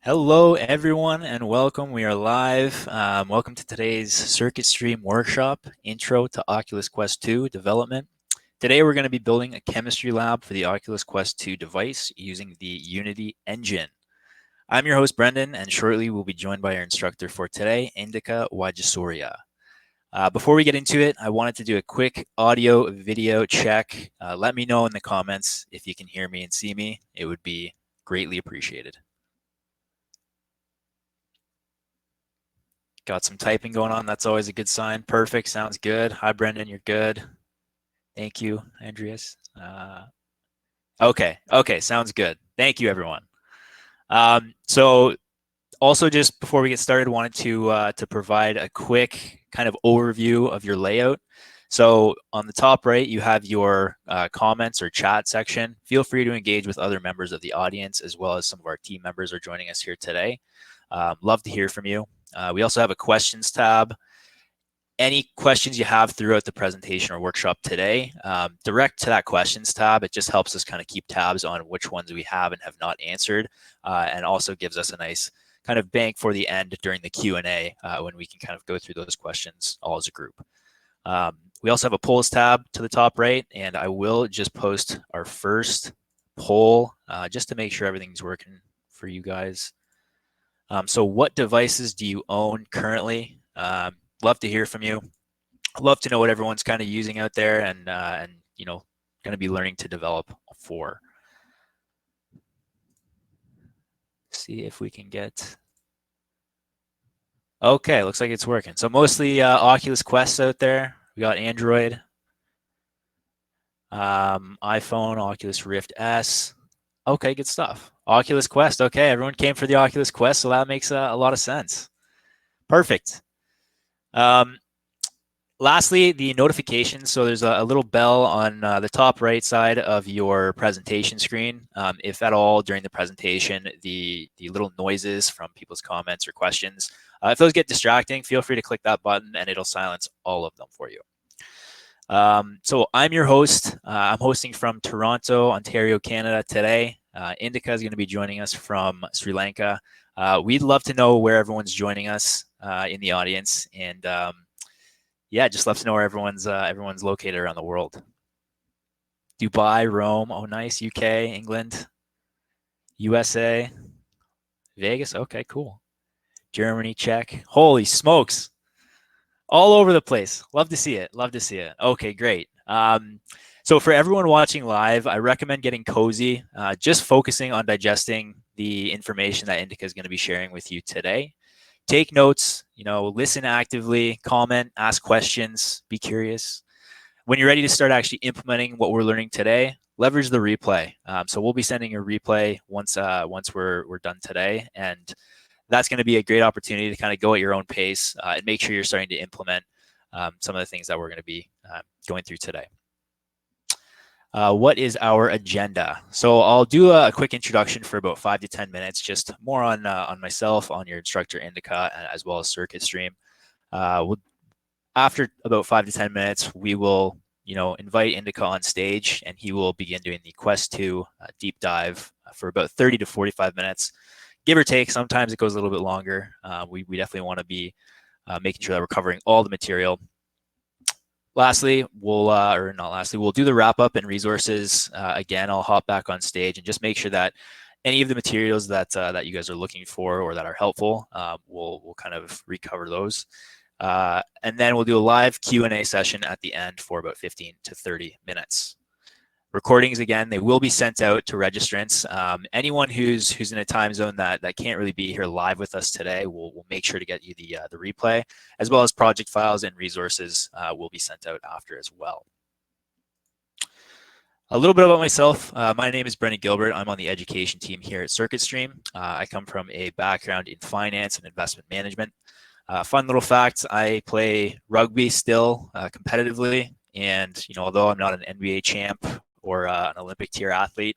Hello, everyone, and welcome. We are live. Welcome to today's Circuit Stream workshop, Intro to Oculus Quest 2 development. Today, we're going to be building a chemistry lab for the Oculus Quest 2 device using the Unity engine. I'm your host, Brendan, and shortly we'll be joined by our instructor for today, Indika Wajasuria. Before we get into it, I wanted to do a quick audio video check. Let me know in the comments if you can hear me and see me. It would be greatly appreciated. Got some typing going on. That's always a good sign. Perfect. Sounds good. Hi, Brendan. You're good. Thank you, Andreas. Okay. Sounds good. Thank you, everyone. So also, just before we get started, wanted to provide a quick kind of overview of your layout. So on the top right, you have your comments or chat section. Feel free to engage with other members of the audience, as well as some of our team members are joining us here today. Love to hear from you. We also have a questions tab. Any questions you have throughout the presentation or workshop today, direct to that questions tab. It just helps us kind of keep tabs on which ones we have and have not answered, and also gives us a nice kind of bank for the end during the Q&A when we can kind of go through those questions all as a group. We also have a polls tab to the top right, and I will just post our first poll just to make sure everything's working for you guys. So what devices do you own currently? Love to hear from you. Love to know what everyone's kind of using out there and you know, going to be learning to develop for. See if we can get. Okay, looks like it's working. So mostly Oculus Quests out there. We got Android, iPhone, Oculus Rift S. Okay, good stuff. Oculus Quest. Okay, everyone came for the Oculus Quest, so that makes a lot of sense. Perfect. Lastly, the notifications. So there's a little bell on the top right side of your presentation screen. If at all during the presentation, the little noises from people's comments or questions, if those get distracting, feel free to click that button and it'll silence all of them for you. So I'm your host. I'm hosting from Toronto, Ontario, Canada today. Indika is going to be joining us from Sri Lanka. We'd love to know where everyone's joining us in the audience, and yeah, just love to know where everyone's located around the world. Dubai, Rome, oh nice, UK, England, USA, Vegas, okay, cool. Germany, Czech, holy smokes. All over the place. Love to see it. Love to see it. Okay, great. So for everyone watching live, I recommend getting cozy, just focusing on digesting the information that Indika is going to be sharing with you today. Take notes, you know, listen actively, comment, ask questions, be curious. When you're ready to start actually implementing what we're learning today, leverage the replay. So we'll be sending a replay once we're done today, and that's going to be a great opportunity to kind of go at your own pace and make sure you're starting to implement some of the things that we're going to be going through today. What is our agenda? So I'll do a quick introduction for about 5 to 10 minutes, just more on myself, on your instructor Indika, as well as Circuit Stream. After about 5 to 10 minutes, we will invite Indika on stage, and he will begin doing the Quest 2 deep dive for about 30 to 45 minutes, give or take. Sometimes it goes a little bit longer. We definitely want to be making sure that we're covering all the material. Lastly, we'll do the wrap up and resources. Again, I'll hop back on stage and just make sure that any of the materials that you guys are looking for or that are helpful, we'll kind of recover those. And then we'll do a live Q&A session at the end for about 15 to 30 minutes. Recordings, again, they will be sent out to registrants. Anyone who's in a time zone that can't really be here live with us today, we'll make sure to get you the replay, as well as project files and resources will be sent out after as well. A little bit about myself. My name is Brendan Gilbert. I'm on the education team here at Circuit Stream. I come from a background in finance and investment management. Fun little fact, I play rugby still competitively, and although I'm not an NBA champ or an Olympic tier athlete,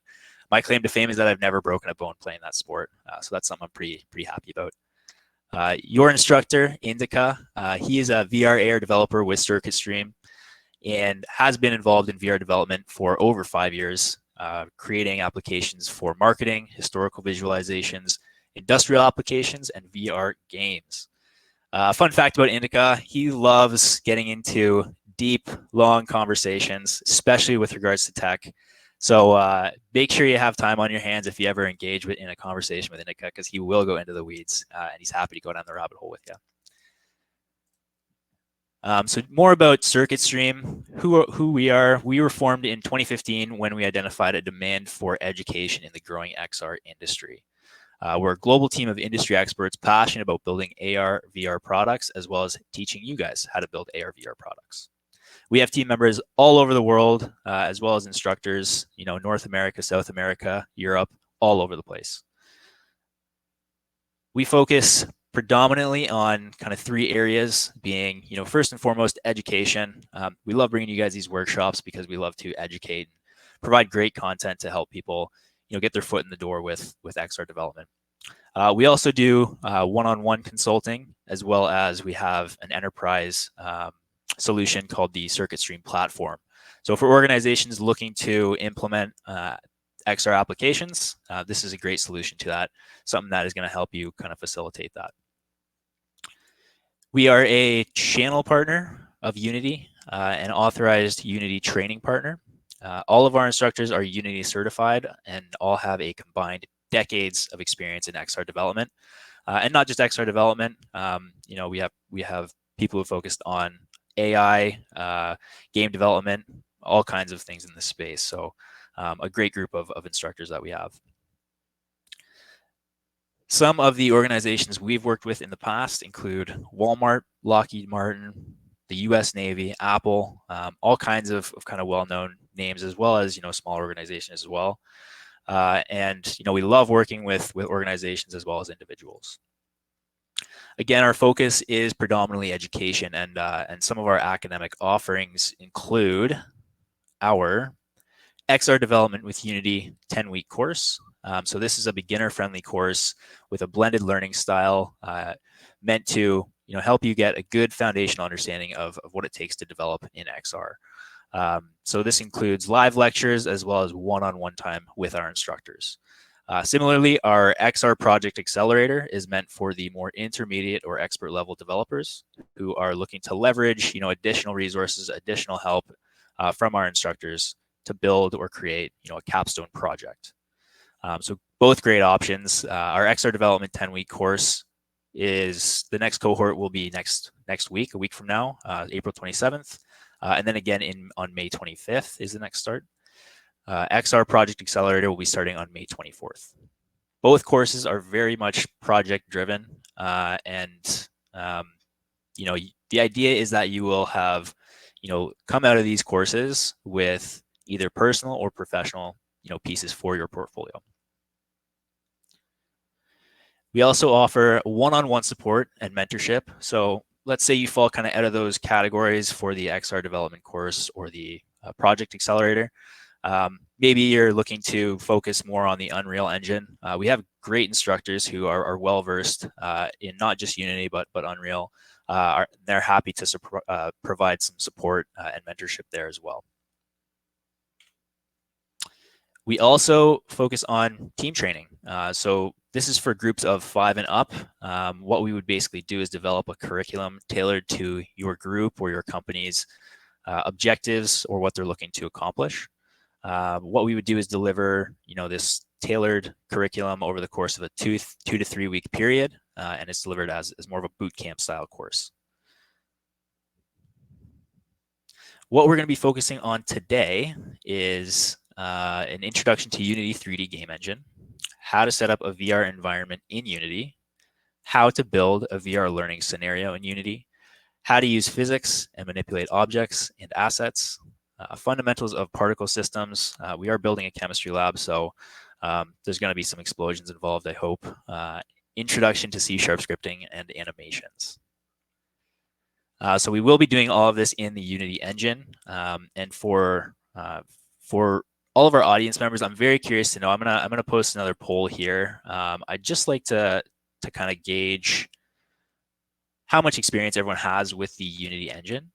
my claim to fame is that I've never broken a bone playing that sport. So that's something I'm pretty happy about. Your instructor, Indika, he is a VR AR developer with Circuit Stream and has been involved in VR development for over 5 years, creating applications for marketing, historical visualizations, industrial applications, and VR games. Fun fact about Indica, he loves getting into deep, long conversations, especially with regards to tech. So make sure you have time on your hands if you ever engage in a conversation with Indica, because he will go into the weeds, and he's happy to go down the rabbit hole with you. So more about CircuitStream, who we are. We were formed in 2015 when we identified a demand for education in the growing XR industry. We're a global team of industry experts passionate about building AR, VR products, as well as teaching you guys how to build AR, VR products. We have team members all over the world, as well as instructors, North America, South America, Europe, all over the place. We focus predominantly on kind of 3 areas, being, first and foremost, education. We love bringing you guys these workshops because we love to educate, provide great content to help people, get their foot in the door with XR development. We also do one-on-one consulting, as well as we have an enterprise solution called the CircuitStream platform. So for organizations looking to implement XR applications, this is a great solution to that, something that is going to help you kind of facilitate that. We are a channel partner of Unity, an authorized Unity training partner. All of our instructors are Unity certified and all have a combined decades of experience in XR development, and not just XR development. We have people who focused on AI, game development, all kinds of things in this space. So a great group of instructors that we have. Some of the organizations we've worked with in the past include Walmart, Lockheed Martin, the U.S. Navy, Apple, all kinds of kind of well-known names, as well as small organizations as well. And we love working with organizations as well as individuals. Again, our focus is predominantly education, and some of our academic offerings include our XR Development with Unity 10-week course. So this is a beginner-friendly course with a blended learning style meant to help you get a good foundational understanding of what it takes to develop in XR. So this includes live lectures as well as one-on-one time with our instructors. Similarly, our XR Project Accelerator is meant for the more intermediate or expert level developers who are looking to leverage additional resources, additional help from our instructors to build or create a capstone project. So both great options. Our XR Development 10-week course is the next cohort will be next week, a week from now, April 27th. And then again on May 25th is the next start. XR Project Accelerator will be starting on May 24th. Both courses are very much project driven, and the idea is that you will have come out of these courses with either personal or professional pieces for your portfolio. We also offer one-on-one support and mentorship. So let's say you fall kind of out of those categories for the XR development course or the Project Accelerator. Maybe you're looking to focus more on the Unreal Engine. We have great instructors who are well-versed in not just Unity, but Unreal. They're happy to provide some support and mentorship there as well. We also focus on team training. So this is for groups of 5 and up. What we would basically do is develop a curriculum tailored to your group or your company's objectives or what they're looking to accomplish. What we would do is deliver, this tailored curriculum over the course of a 2 to 3 week period, and it's delivered as more of a boot camp style course. What we're going to be focusing on today is an introduction to Unity 3D game engine, how to set up a VR environment in Unity, how to build a VR learning scenario in Unity, how to use physics and manipulate objects and assets, fundamentals of particle systems. We are building a chemistry lab, so there's going to be some explosions involved, I hope. Introduction to C# scripting and animations. So we will be doing all of this in the Unity engine. And for all of our audience members, I'm very curious to know. I'm gonna post another poll here. I'd just like to kind of gauge how much experience everyone has with the Unity engine.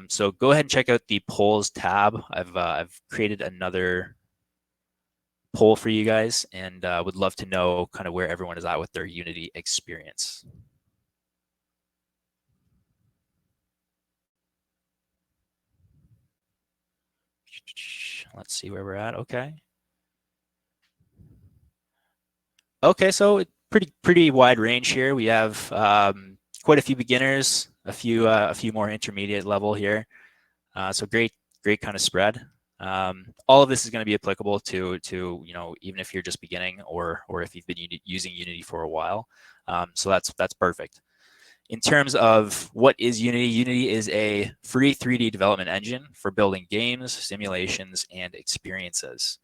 So go ahead and check out the polls tab. I've created another poll for you guys, and would love to know kind of where everyone is at with their Unity experience. Let's see where we're at. Okay. Okay, so pretty wide range here. We have quite a few beginners, a few more intermediate level here. So great kind of spread. All of this is going to be applicable to even if you're just beginning or if you've been using Unity for a while. So that's perfect. In terms of what is Unity, Unity is a free 3D development engine for building games, simulations, and experiences.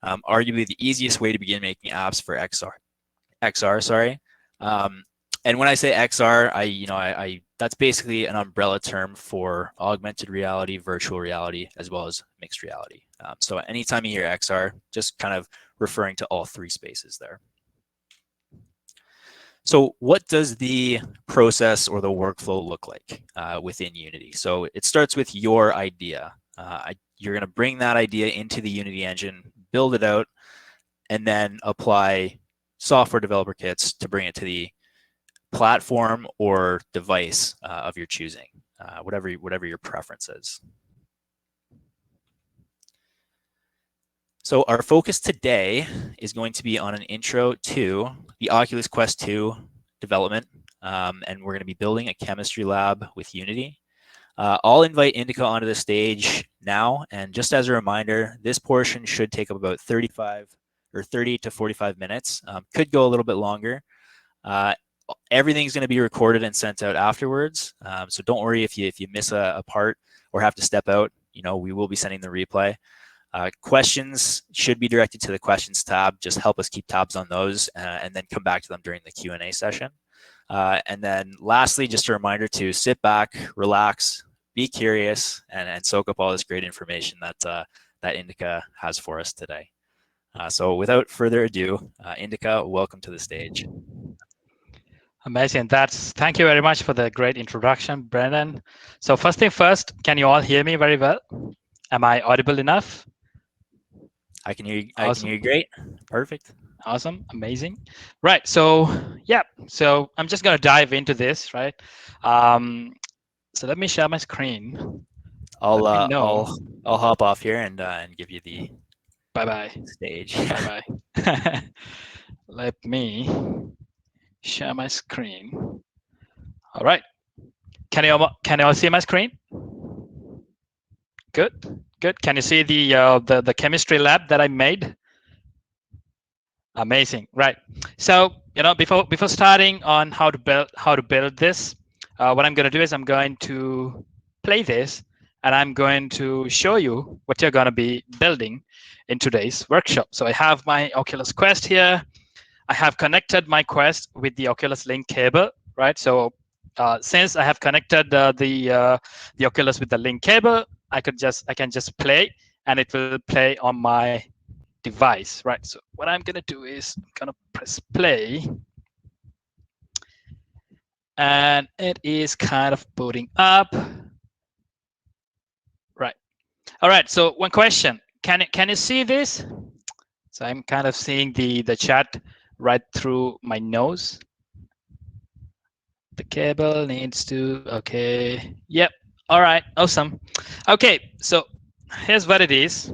Arguably the easiest way to begin making apps for XR, sorry. And when I say XR, I that's basically an umbrella term for augmented reality, virtual reality, as well as mixed reality. So anytime you hear XR, just kind of referring to all three spaces there. So what does the process or the workflow look like within Unity? So it starts with your idea. You're going to bring that idea into the Unity engine, build it out, and then apply software developer kits to bring it to the platform or device of your choosing, whatever your preference is. So our focus today is going to be on an intro to the Oculus Quest 2 development, and we're going to be building a chemistry lab with Unity. I'll invite Indica onto the stage now, and just as a reminder, this portion should take up about 30 to 45 minutes. Could go a little bit longer. Everything's going to be recorded and sent out afterwards, so don't worry if you miss a part or have to step out. We will be sending the replay. Questions should be directed to the questions tab. Just help us keep tabs on those and then come back to them during the Q&A session. And then lastly, just a reminder to sit back, relax, be curious, and soak up all this great information that Indica has for us today. So without further ado, Indica, welcome to the stage. Amazing. Thank you very much for the great introduction, Brendan. So first thing first, can you all hear me very well? Am I audible enough? I can hear you. Awesome. I can hear you great. Perfect. Awesome. Amazing. Right. So yeah. So I'm just gonna dive into this, right? So let me share my screen. I'll hop off here and give you the bye stage. Bye bye. Let me share my screen. All right. Can you all see my screen? Good. Can you see the chemistry lab that I made? Amazing. Right. So before starting on how to build this, what I'm going to do is I'm going to play this, and I'm going to show you what you're going to be building in today's workshop. So I have my Oculus Quest here. I have connected my Quest with the Oculus Link cable, right? So since I have connected the Oculus with the Link cable, I can just play, and it will play on my device, right? So what I'm gonna do is I'm gonna press play, and it is kind of booting up. Right. All right. So one question: Can you see this? So I'm kind of seeing the chat right through my nose. The cable needs to. Okay. Yep. All right. Awesome. Okay. So here's what it is.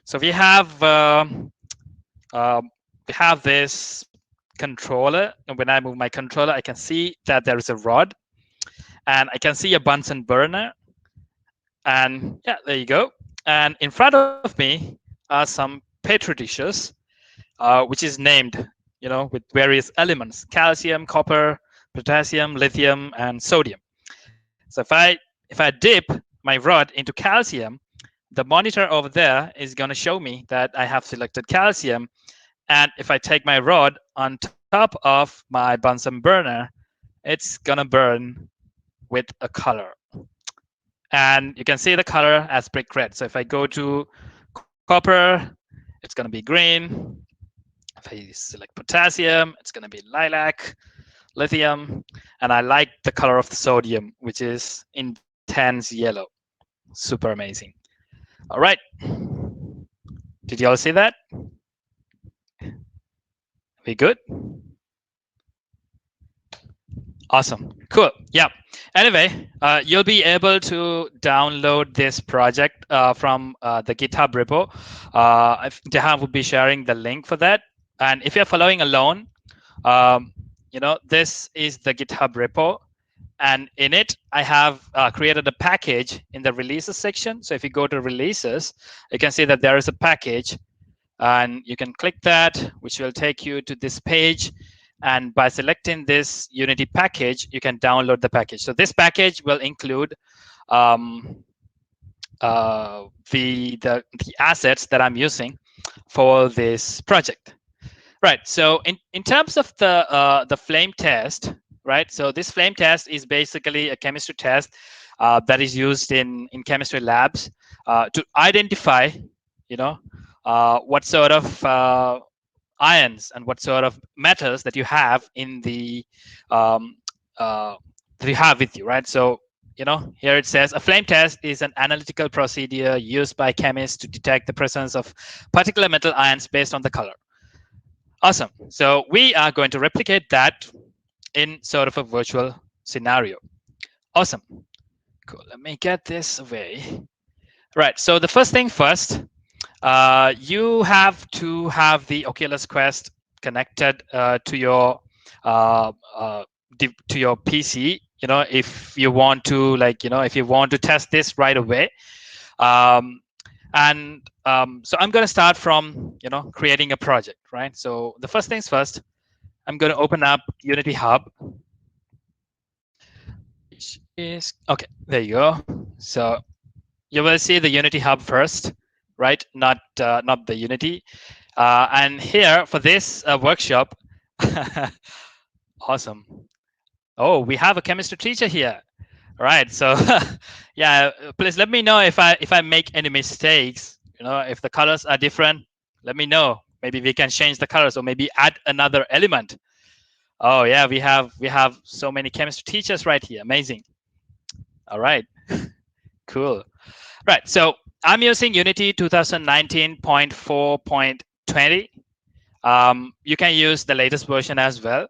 So we have this controller, and when I move my controller, I can see that there is a rod, and I can see a Bunsen burner, and yeah, there you go. And in front of me are some petri dishes, which is named, with various elements: calcium, copper, potassium, lithium, and sodium. So if I dip my rod into calcium, the monitor over there is going to show me that I have selected calcium. And if I take my rod on top of my Bunsen burner, it's gonna burn with a color. And you can see the color as brick red. So if I go to copper, it's gonna be green. If I select potassium, it's gonna be lilac, lithium, and I like the color of the sodium, which is intense yellow. Super amazing. All right. Did you all see that? We good? Awesome. Cool. Yeah. Anyway, you'll be able to download this project from the GitHub repo. Jahan will be sharing the link for that. And if you're following along, this is the GitHub repo. And in it, I have created a package in the releases section. So if you go to releases, you can see that there is a package. And you can click that, which will take you to this page. And by selecting this Unity package, you can download the package. So this package will include the assets that I'm using for this project. Right. So in terms of the flame test, right? So this flame test is basically a chemistry test that is used in chemistry labs to identify, what sort of ions and what sort of metals that you have in the that you have with you, right? So here it says a flame test is an analytical procedure used by chemists to detect the presence of particular metal ions based on the color. Awesome. So we are going to replicate that in sort of a virtual scenario. Awesome. Cool. Let me get this away. Right. So the first thing first, you have to have the Oculus Quest connected to your PC. If you want to if you want to test this right away. So I'm going to start from creating a project, right? So the first things first, I'm going to open up Unity Hub. Which is okay. There you go. So you will see the Unity Hub first, right? Not the Unity. And here for this workshop, awesome. Oh, we have a chemistry teacher here. Right. So yeah, please let me know if I make any mistakes. If the colors are different, let me know. Maybe we can change the colors or maybe add another element. Oh yeah, we have so many chemistry teachers right here. Amazing. All right. Cool. Right. So I'm using Unity 2019.4.20. You can use the latest version as well.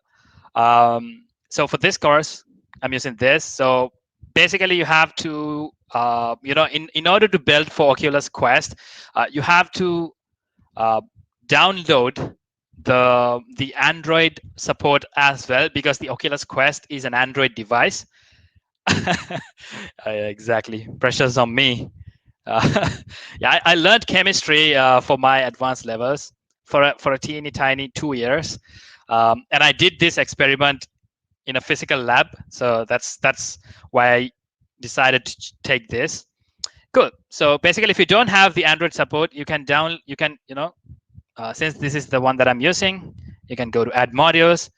So for this course, I'm using this. So basically, you have to, in order to build for Oculus Quest, you have to download the Android support as well, because the Oculus Quest is an Android device. Exactly. Pressure's on me. Yeah, I learned chemistry for my advanced levels for a teeny tiny 2 years, and I did this experiment in a physical lab. So that's why I decided to take this. Cool. So basically, if you don't have the Android support, since this is the one that I'm using, you can go to Add Modules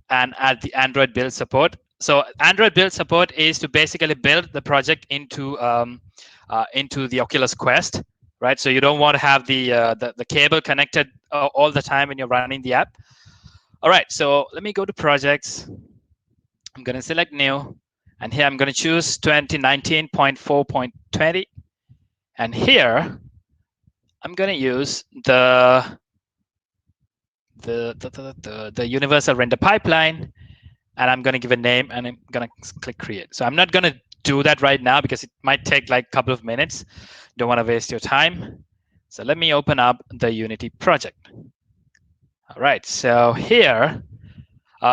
and add the Android build support. So Android build support is to basically build the project into the Oculus Quest, right? So you don't want to have the cable connected all the time when you're running the app. All right. So let me go to projects. I'm going to select new, and here I'm going to choose 2019.4.20, and here I'm going to use the universal render pipeline, and I'm going to give a name, and I'm going to click create. So I'm not going to do that right now because it might take like a couple of minutes. Don't want to waste your time. So let me open up the Unity project. All right. So here,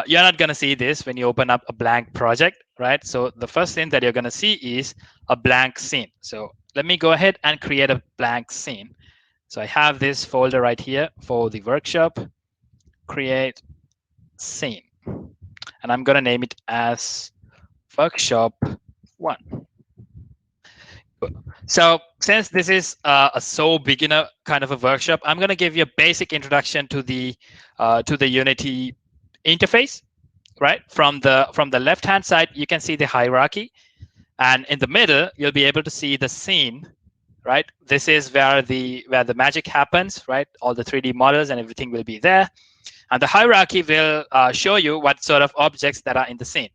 you're not going to see this when you open up a blank project, right? So the first thing that you're going to see is a blank scene. So let me go ahead and create a blank scene. So I have this folder right here for the workshop, create scene. And I'm going to name it as workshop 1. So since this is a so beginner kind of a workshop, I'm going to give you a basic introduction to the Unity interface. Right, from the left hand side, you can see the hierarchy, and in the middle you'll be able to see the scene. Right, this is where the magic happens. Right, all the 3D models and everything will be there, and the hierarchy will show you what sort of objects that are in the scene.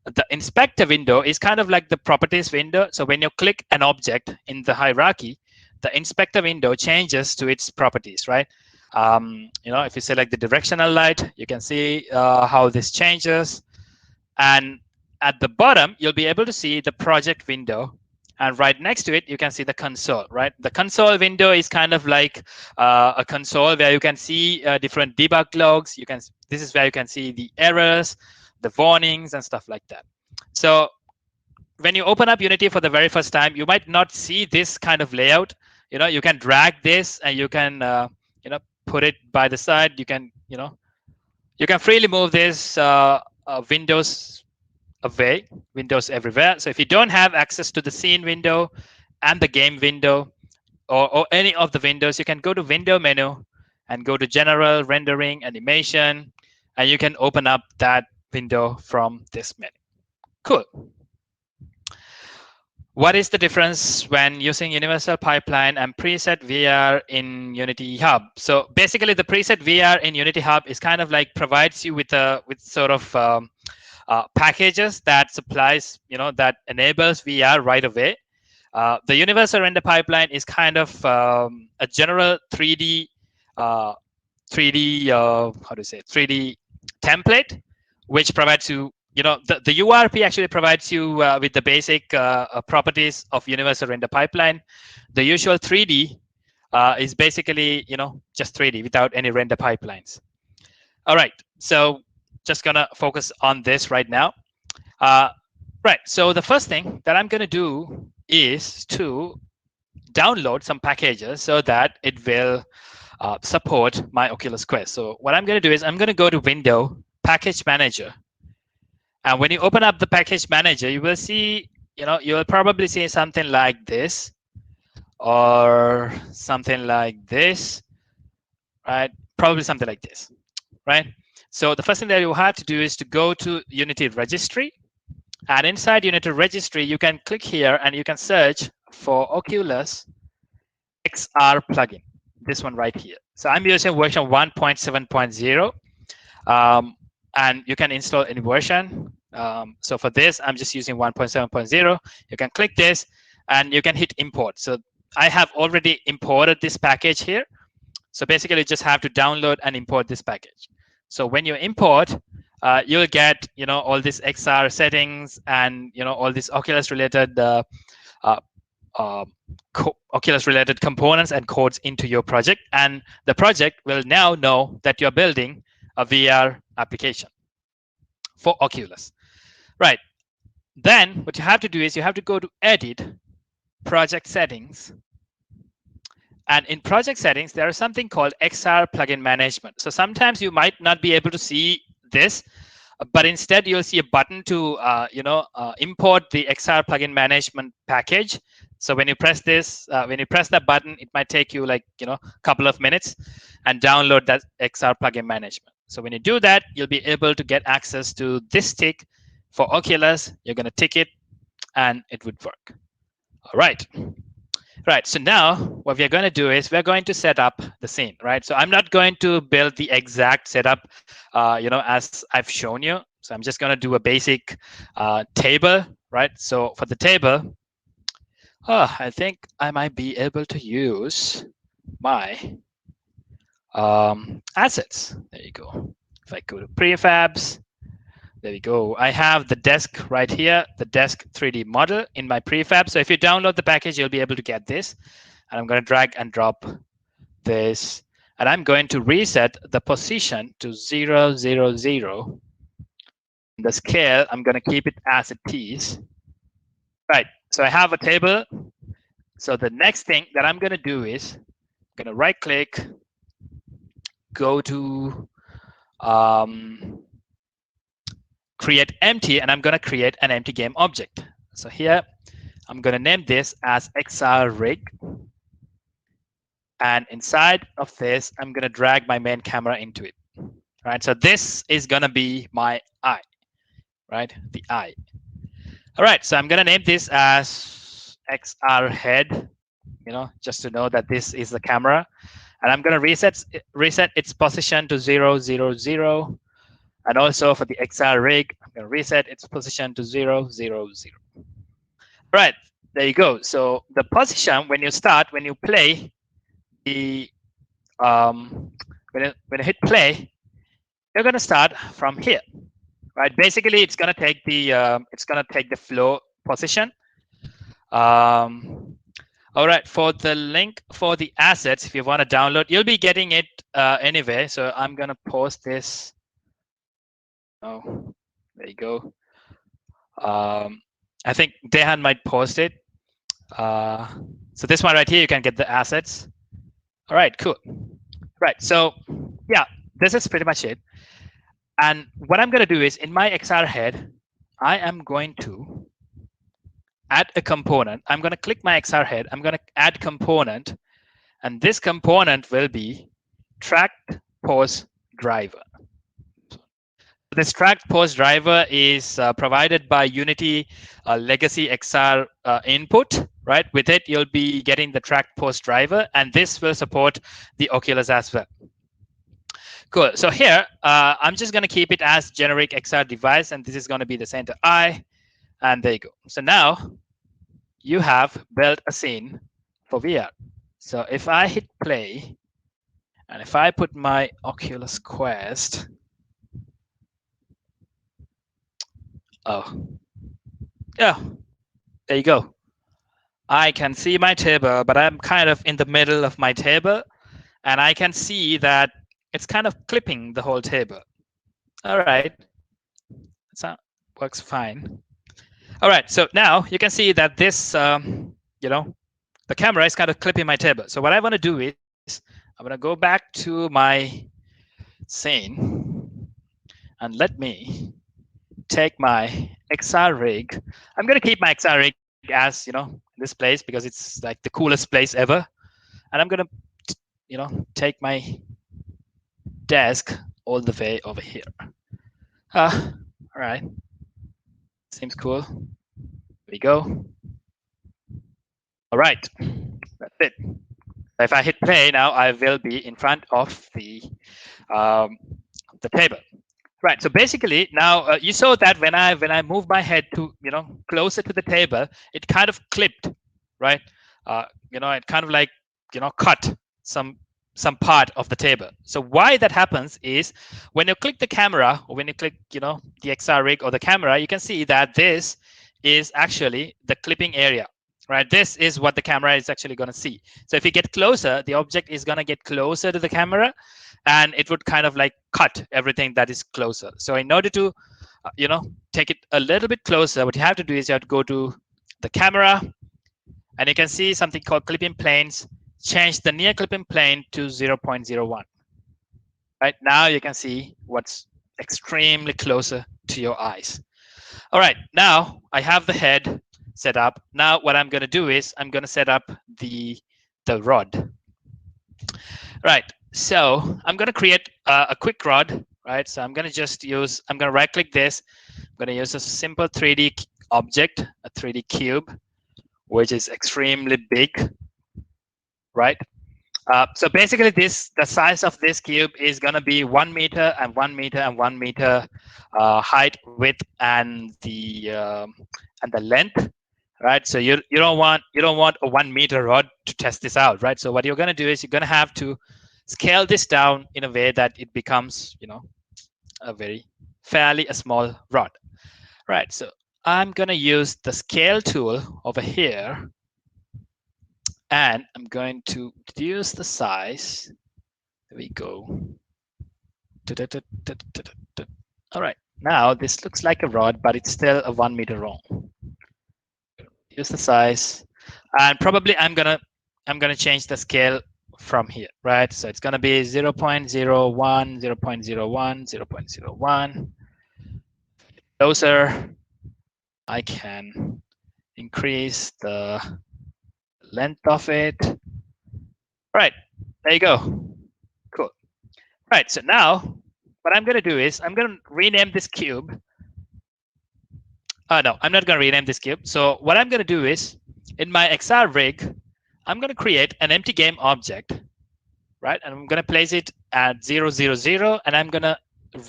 The inspector window is kind of like the properties window. So when you click an object in the hierarchy, the inspector window changes to its properties, right? If you select the directional light, you can see how this changes. And at the bottom, you'll be able to see the project window. And right next to it, you can see the console, right? The console window is kind of like a console where you can see different debug logs. This is where you can see the errors, the warnings, and stuff like that. So when you open up Unity for the very first time, you might not see this kind of layout. You can drag this and you can put it by the side. You can freely move this windows away, windows everywhere. So if you don't have access to the scene window and the game window, or any of the windows, you can go to window menu and go to general, rendering, animation, and you can open up that window from this menu. Cool. What is the difference when using Universal Pipeline and preset VR in Unity Hub? So basically, the preset VR in Unity Hub is kind of like provides you with sort of packages that supplies, that enables VR right away. The Universal Render Pipeline is kind of a general 3D, how to say, 3D template, which provides you, the URP actually provides you with the basic properties of Universal Render Pipeline. The usual 3D is basically, just 3D without any render pipelines. All right, so just gonna focus on this right now. Right, so the first thing that I'm gonna do is to download some packages so that it will support my Oculus Quest. So what I'm gonna do is I'm gonna go to Window, Package Manager. And when you open up the Package Manager, you will see, you will probably see something like this or something like this, right? Probably something like this, right? So the first thing that you have to do is to go to Unity Registry. And inside Unity Registry, you can click here and you can search for Oculus XR plugin, this one right here. So I'm using version 1.7.0, and you can install any version. So for this, I'm just using 1.7.0. You can click this and you can hit import. So I have already imported this package here. So basically, you just have to download and import this package. So when you import, you'll get all these XR settings and all these Oculus related Oculus related components and codes into your project, and the project will now know that you're building a VR application for Oculus. Right. Then what you have to do is you have to go to Edit, Project Settings. And in project settings, there is something called XR plugin management. So sometimes you might not be able to see this, but instead you'll see a button to import the XR plugin management package. So when you press this, when you press that button, it might take you like a couple of minutes and download that XR plugin management. So when you do that, you'll be able to get access to this tick for Oculus. You're going to tick it, and it would work. All right. Right, so now what we're going to do is we're going to set up the scene, right? So I'm not going to build the exact setup, as I've shown you. So I'm just going to do a basic table, right? So for the table, I think I might be able to use my assets. There you go. If I go to prefabs, there we go. I have the desk right here, the desk 3D model in my prefab. So if you download the package, you'll be able to get this. And I'm going to drag and drop this. And I'm going to reset the position to 0, 0, 0. The scale, I'm going to keep it as it is. Right, so I have a table. So the next thing that I'm going to do is I'm going to right click, go to create empty, and I'm going to create an empty game object. So here, I'm going to name this as XR rig. And inside of this, I'm going to drag my main camera into it. Right, so this is going to be my eye, right? The eye. All right, so I'm going to name this as XR head, just to know that this is the camera. And I'm going to reset its position to 0, 0, 0. And also for the XR rig, I'm going to reset its position to 0, 0, 0. All right, there you go. So the position, when you play, the when I hit play, you're going to start from here, right? Basically, it's going to take the flow position. All right, for the link for the assets, if you want to download, you'll be getting it anyway. So I'm going to post this. Oh, there you go. I think Dehan might post it. So this one right here, you can get the assets. All right, cool. Right, so yeah, this is pretty much it. And what I'm going to do is in my XR head, I am going to add a component. I'm going to click my XR head. I'm going to add component. And this component will be tracked pose driver. This tracked pose driver is provided by Unity Legacy XR input, right? With it, you'll be getting the tracked pose driver, and this will support the Oculus as well. Cool. So here, I'm just going to keep it as generic XR device, and this is going to be the center eye. And there you go. So now you have built a scene for VR. So if I hit play, and if I put my Oculus Quest, oh, yeah, there you go. I can see my table, but I'm kind of in the middle of my table, and I can see that it's kind of clipping the whole table. All right, that works fine. All right, so now you can see that this, the camera is kind of clipping my table. So what I want to do is I'm going to go back to my scene and let me take my XR rig. I'm going to keep my XR rig as, this place because it's like the coolest place ever. And I'm going to, take my desk all the way over here. All right. Seems cool. There we go. All right. That's it. If I hit play now, I will be in front of the table. Right. So basically, now you saw that when I move my head to closer to the table, it kind of clipped, right? It kind of like cut some part of the table. So why that happens is when you click the camera or when you click the XR rig or the camera, you can see that this is actually the clipping area. Right, this is what the camera is actually going to see. So if you get closer, the object is going to get closer to the camera, and it would kind of like cut everything that is closer. So in order to, take it a little bit closer, what you have to do is you have to go to the camera, and you can see something called clipping planes. Change the near clipping plane to 0.01. Right now, you can see what's extremely closer to your eyes. All right, now I have the head set up. Now what I'm going to do is I'm going to set up the rod. Right, so I'm going to create a quick rod. Right, so I'm going to right click this. I'm going to use a simple 3D object, a 3D cube, which is extremely big. Right. So basically, the size of this cube is going to be 1 meter and 1 meter and 1 meter height, width, and the length. Right. So you don't want a 1 meter rod to test this out. Right. So what you're going to do is you're going to have to scale this down in a way that it becomes a fairly small rod. Right. So I'm going to use the scale tool over here. And I'm going to reduce the size. There we go. All right. Now this looks like a rod, but it's still a 1 meter long. Reduce the size, and probably I'm gonna change the scale from here, right? So it's gonna be 0.01, 0.01, 0.01. Closer, I can increase the length of it. Right, there you go. Cool. Right, so now what I'm going to do is I'm going to rename this cube. No, I'm not going to rename this cube. So what I'm going to do is in my XR rig, I'm going to create an empty game object, right? And I'm going to place it at 0, 0, 0, and I'm going to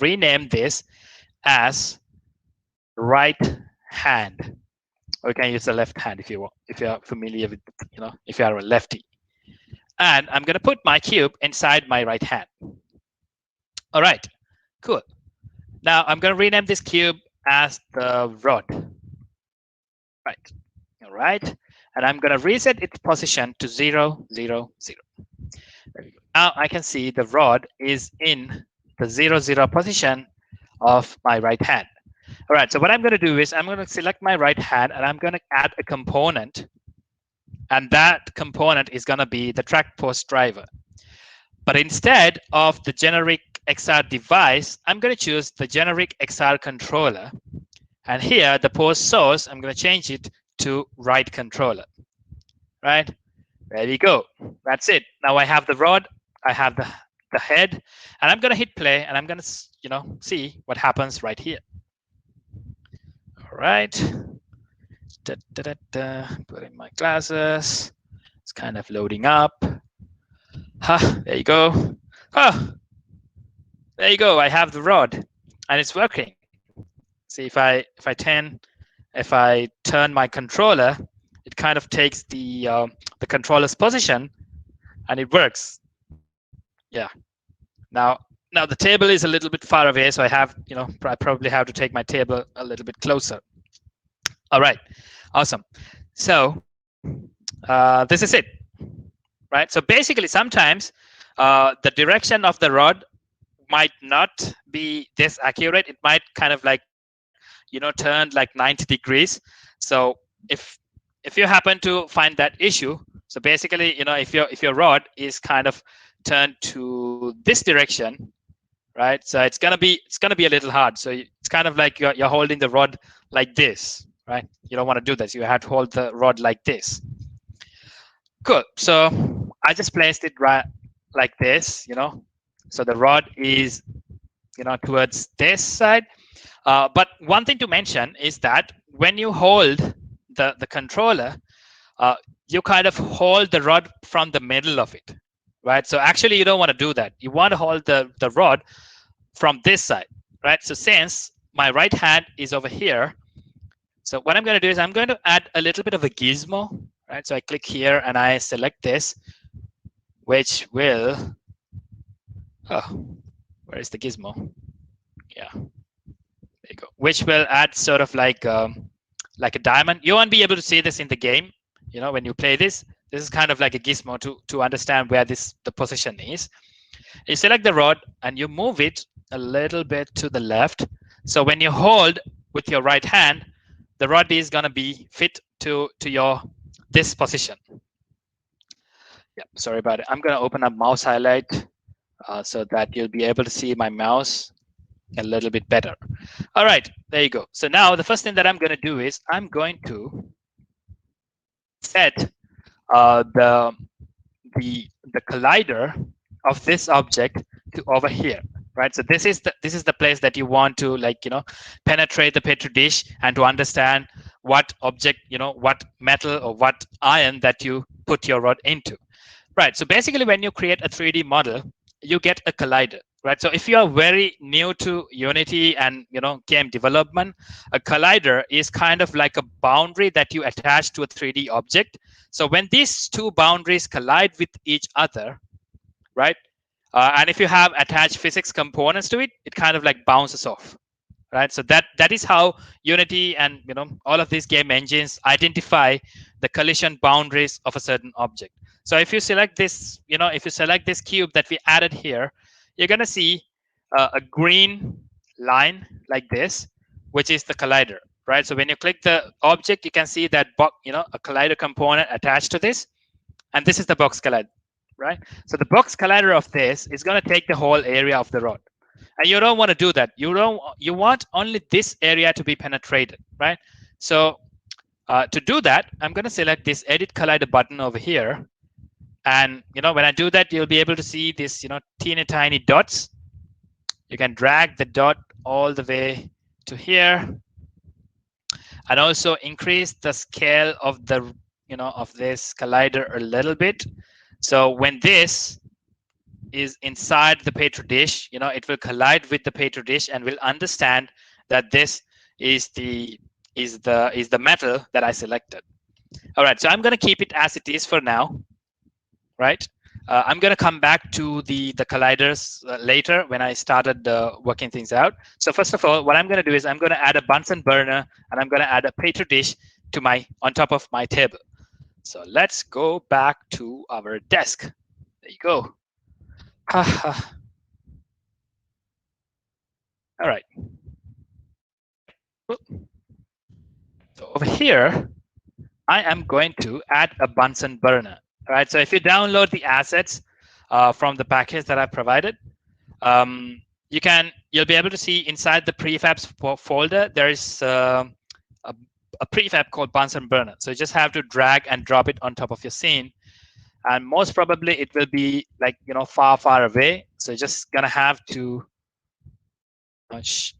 rename this as right hand. Or you can use the left hand if you want, if you're familiar with, if you are a lefty. And I'm going to put my cube inside my right hand. All right, cool. Now I'm going to rename this cube as the rod. Right. All right. And I'm going to reset its position to 0, 0, 0. There we go. Now I can see the rod is in the 0, 0 position of my right hand. All right. So what I'm going to do is I'm going to select my right hand and I'm going to add a component. And that component is going to be the track post driver. But instead of the generic XR device, I'm going to choose the generic XR controller. And here, the post source, I'm going to change it to right controller. Right? There we go. That's it. Now I have the rod, I have the head, and I'm going to hit play, and I'm going to see what happens right here. All right. Put in my glasses. It's kind of loading up. There you go. There you go. I have the rod, and it's working. See, if I turn my controller, it kind of takes the controller's position, and it works. Yeah. Now the table is a little bit far away, so I probably have to take my table a little bit closer. All right. Awesome. So this is it. Right. So basically, sometimes the direction of the rod might not be this accurate. It might kind of like turn like 90 degrees. So if you happen to find that issue, so basically if your rod is kind of turned to this direction, right? So it's gonna be a little hard. So it's kind of like you're holding the rod like this, right? You don't want to do this. You have to hold the rod like this. Cool. So I just placed it right like this, so the rod is towards this side. But one thing to mention is that when you hold the controller, you kind of hold the rod from the middle of it, right? So actually, you don't want to do that. You want to hold the rod from this side, right? So since my right hand is over here, so what I'm going to do is I'm going to add a little bit of a gizmo, right? So I click here and I select this, which will, where is the gizmo? Yeah. There you go. Which will add sort of like a diamond. You won't be able to see this in the game. When you play this is kind of like a gizmo to understand where the position is. You select the rod and you move it a little bit to the left. So when you hold with your right hand, the rod is going to be fit to this position. Yeah, sorry about it. I'm going to open up mouse highlight so that you'll be able to see my mouse a little bit better. All right, there you go. So now the first thing that I'm going to do is I'm going to set the collider of this object to over here, right? So this is the place that you want to penetrate the petri dish and to understand what object, what metal or what iron that you put your rod into, right? So basically, when you create a 3D model, you get a collider, right? So if you are very new to Unity and game development, a collider is kind of like a boundary that you attach to a 3D object. So when these two boundaries collide with each other, right? And if you have attached physics components to it, it kind of like bounces off, right? So that is how Unity and all of these game engines identify the collision boundaries of a certain object. So if you select this, if you select this cube that we added here, you're going to see a green line like this, which is the collider, right? So when you click the object, you can see that a collider component attached to this, and this is the box collider, right? So the box collider of this is going to take the whole area of the rod. And you don't want to do that. You want only this area to be penetrated, right? So to do that, I'm going to select this edit collider button over here. And when I do that, you'll be able to see this teeny tiny dots. You can drag the dot all the way to here, and also increase the scale of the of this collider a little bit. So when this is inside the petri dish, it will collide with the petri dish and will understand that this is the metal that I selected. All right, so I'm going to keep it as it is for now, right? I'm going to come back to the colliders later when I started working things out. So first of all, what I'm going to do is I'm going to add a Bunsen burner and I'm going to add a petri dish to on top of my table. So let's go back to our desk. There you go. All right. So over here, I am going to add a Bunsen burner. All right. So if you download the assets from the package that I've provided, you'll be able to see inside the prefabs folder there is a prefab called Bunsen burner. So you just have to drag and drop it on top of your scene, and most probably it will be like far away. So you're just gonna have to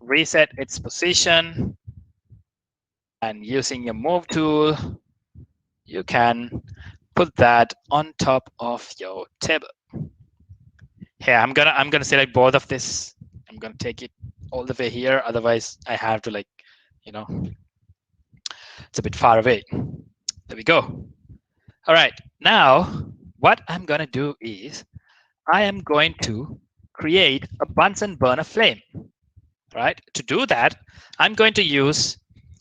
reset its position, and using your move tool, you can put that on top of your table. Here, I'm gonna select both of this. I'm gonna take it all the way here. Otherwise, I have to it's a bit far away. There we go. All right. Now, what I'm gonna do is I am going to create a Bunsen burner flame. Right. To do that, I'm going to use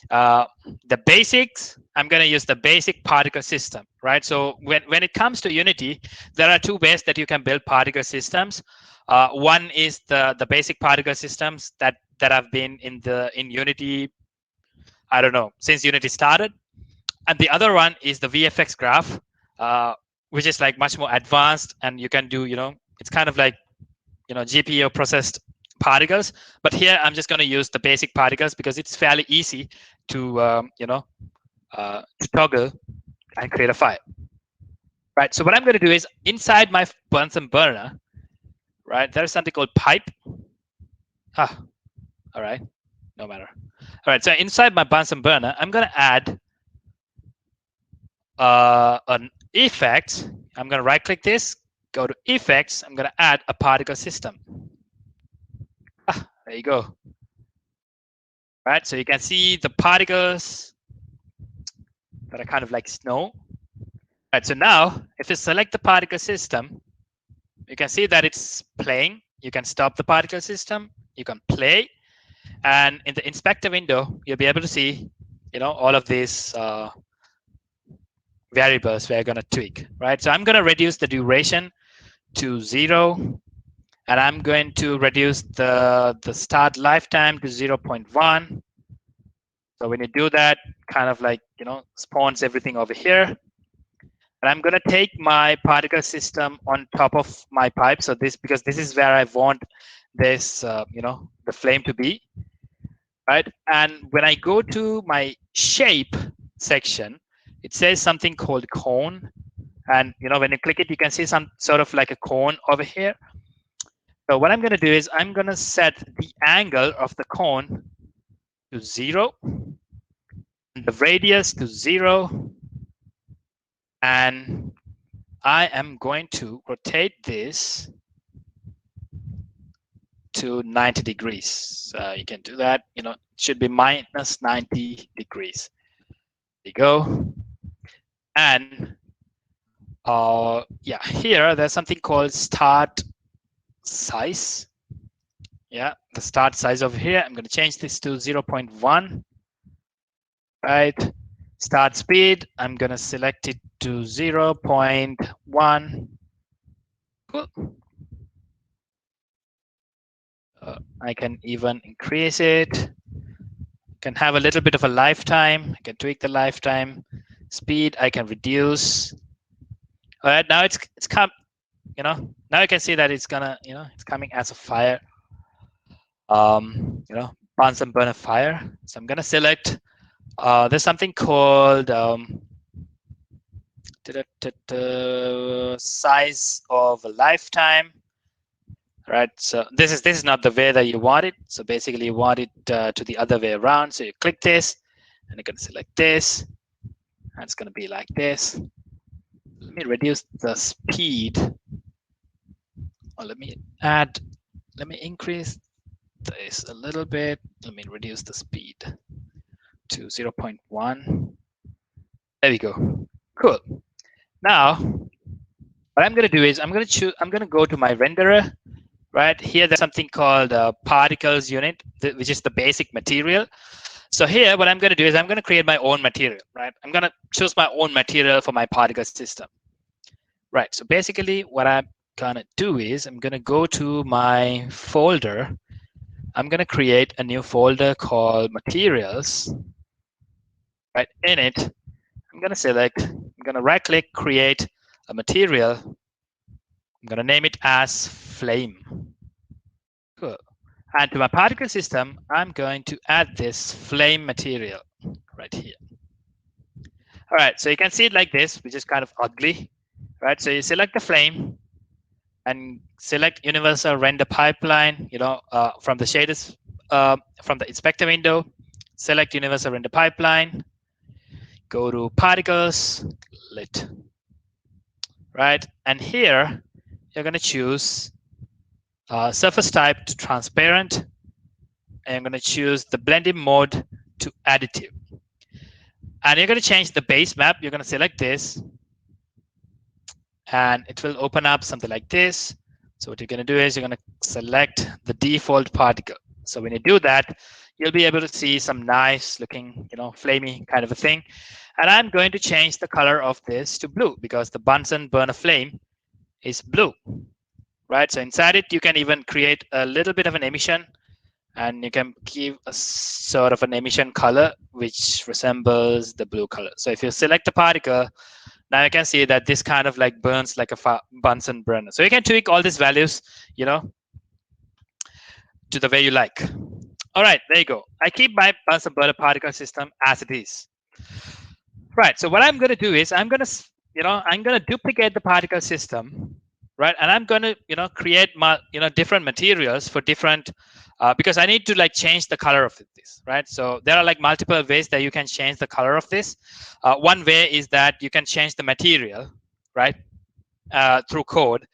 the basics. I'm going to use the basic particle system, right? So when it comes to Unity, there are two ways that you can build particle systems. One is the basic particle systems that have been in Unity, I don't know, since Unity started, and the other one is the VFX graph, which is like much more advanced, and you can do it's kind of like GPU processed particles. But here I'm just going to use the basic particles because it's fairly easy to toggle and create a file. Right. So what I'm going to do is inside my Bunsen burner, right, there's something called pipe. All right. No matter. All right. So inside my Bunsen burner, I'm going to add an effect. I'm going to right click this, go to effects. I'm going to add a particle system. There you go. Right. So you can see the particles that are kind of like snow. Right, so now if you select the particle system, you can see that it's playing. You can stop the particle system, you can play, and in the inspector window, you'll be able to see, all of these variables we're going to tweak, right? So I'm going to reduce the duration to 0, and I'm going to reduce the start lifetime to 0.1. So when you do that, kind of like, spawns everything over here. And I'm going to take my particle system on top of my pipe. So because this is where I want this, the flame to be, right? And when I go to my shape section, it says something called cone. And, when you click it, you can see some sort of like a cone over here. So what I'm going to do is I'm going to set the angle of the cone to 0, and the radius to 0, and I am going to rotate this to 90 degrees. You can do that. It should be minus 90 degrees. There you go. And yeah, here there's something called start size. Yeah, the start size over here. I'm going to change this to 0.1. Right. Start speed. I'm going to select it to 0.1. Cool. I can even increase it. Can have a little bit of a lifetime. I can tweak the lifetime. Speed I can reduce. All right, now it's come. Now you can see that it's gonna, it's coming as a fire. Bunsen burner fire. So I'm gonna select. There's something called size of a lifetime. Right, so this is not the way that you want it. So basically you want it to the other way around. So you click this and you can select this, and it's going to be like this. Let me reduce the speed, or let me increase this a little bit. Let me reduce the speed to 0.1. There we go. Cool. Now what I'm going to do is I'm going to go to my renderer. Right here, there's something called particles unit, which is the basic material. So here, what I'm going to do is I'm going to create my own material. Right, I'm going to choose my own material for my particle system. Right, so basically, what I'm going to do is I'm going to go to my folder. I'm going to create a new folder called materials. Right, in it, I'm going to select, I'm going to right click, create a material. I'm going to name it as flame. Cool. And to my particle system, I'm going to add this flame material right here. All right, so you can see it like this, which is kind of ugly, right? So you select the flame and select universal render pipeline, from the shaders, from the inspector window, select universal render pipeline, go to particles, lit, right? And here, you're going to choose surface type to transparent, and I'm going to choose the blending mode to additive. And you're going to change the base map. You're going to select this, and it will open up something like this. So what you're going to do is you're going to select the default particle. So when you do that, you'll be able to see some nice looking, flamey kind of a thing. And I'm going to change the color of this to blue because the Bunsen burner flame is blue, right? So inside it, you can even create a little bit of an emission, and you can give a sort of an emission color which resembles the blue color. So if you select the particle, now you can see that this kind of like burns like a Bunsen burner. So you can tweak all these values, to the way you like. All right, there you go. I keep my Bunsen burner particle system as it is. Right, so what I'm going to do is I'm going to duplicate the particle system, right? And I'm going to, create my, different materials for different, because I need to like change the color of this, right? So there are like multiple ways that you can change the color of this. One way is that you can change the material, right, through code.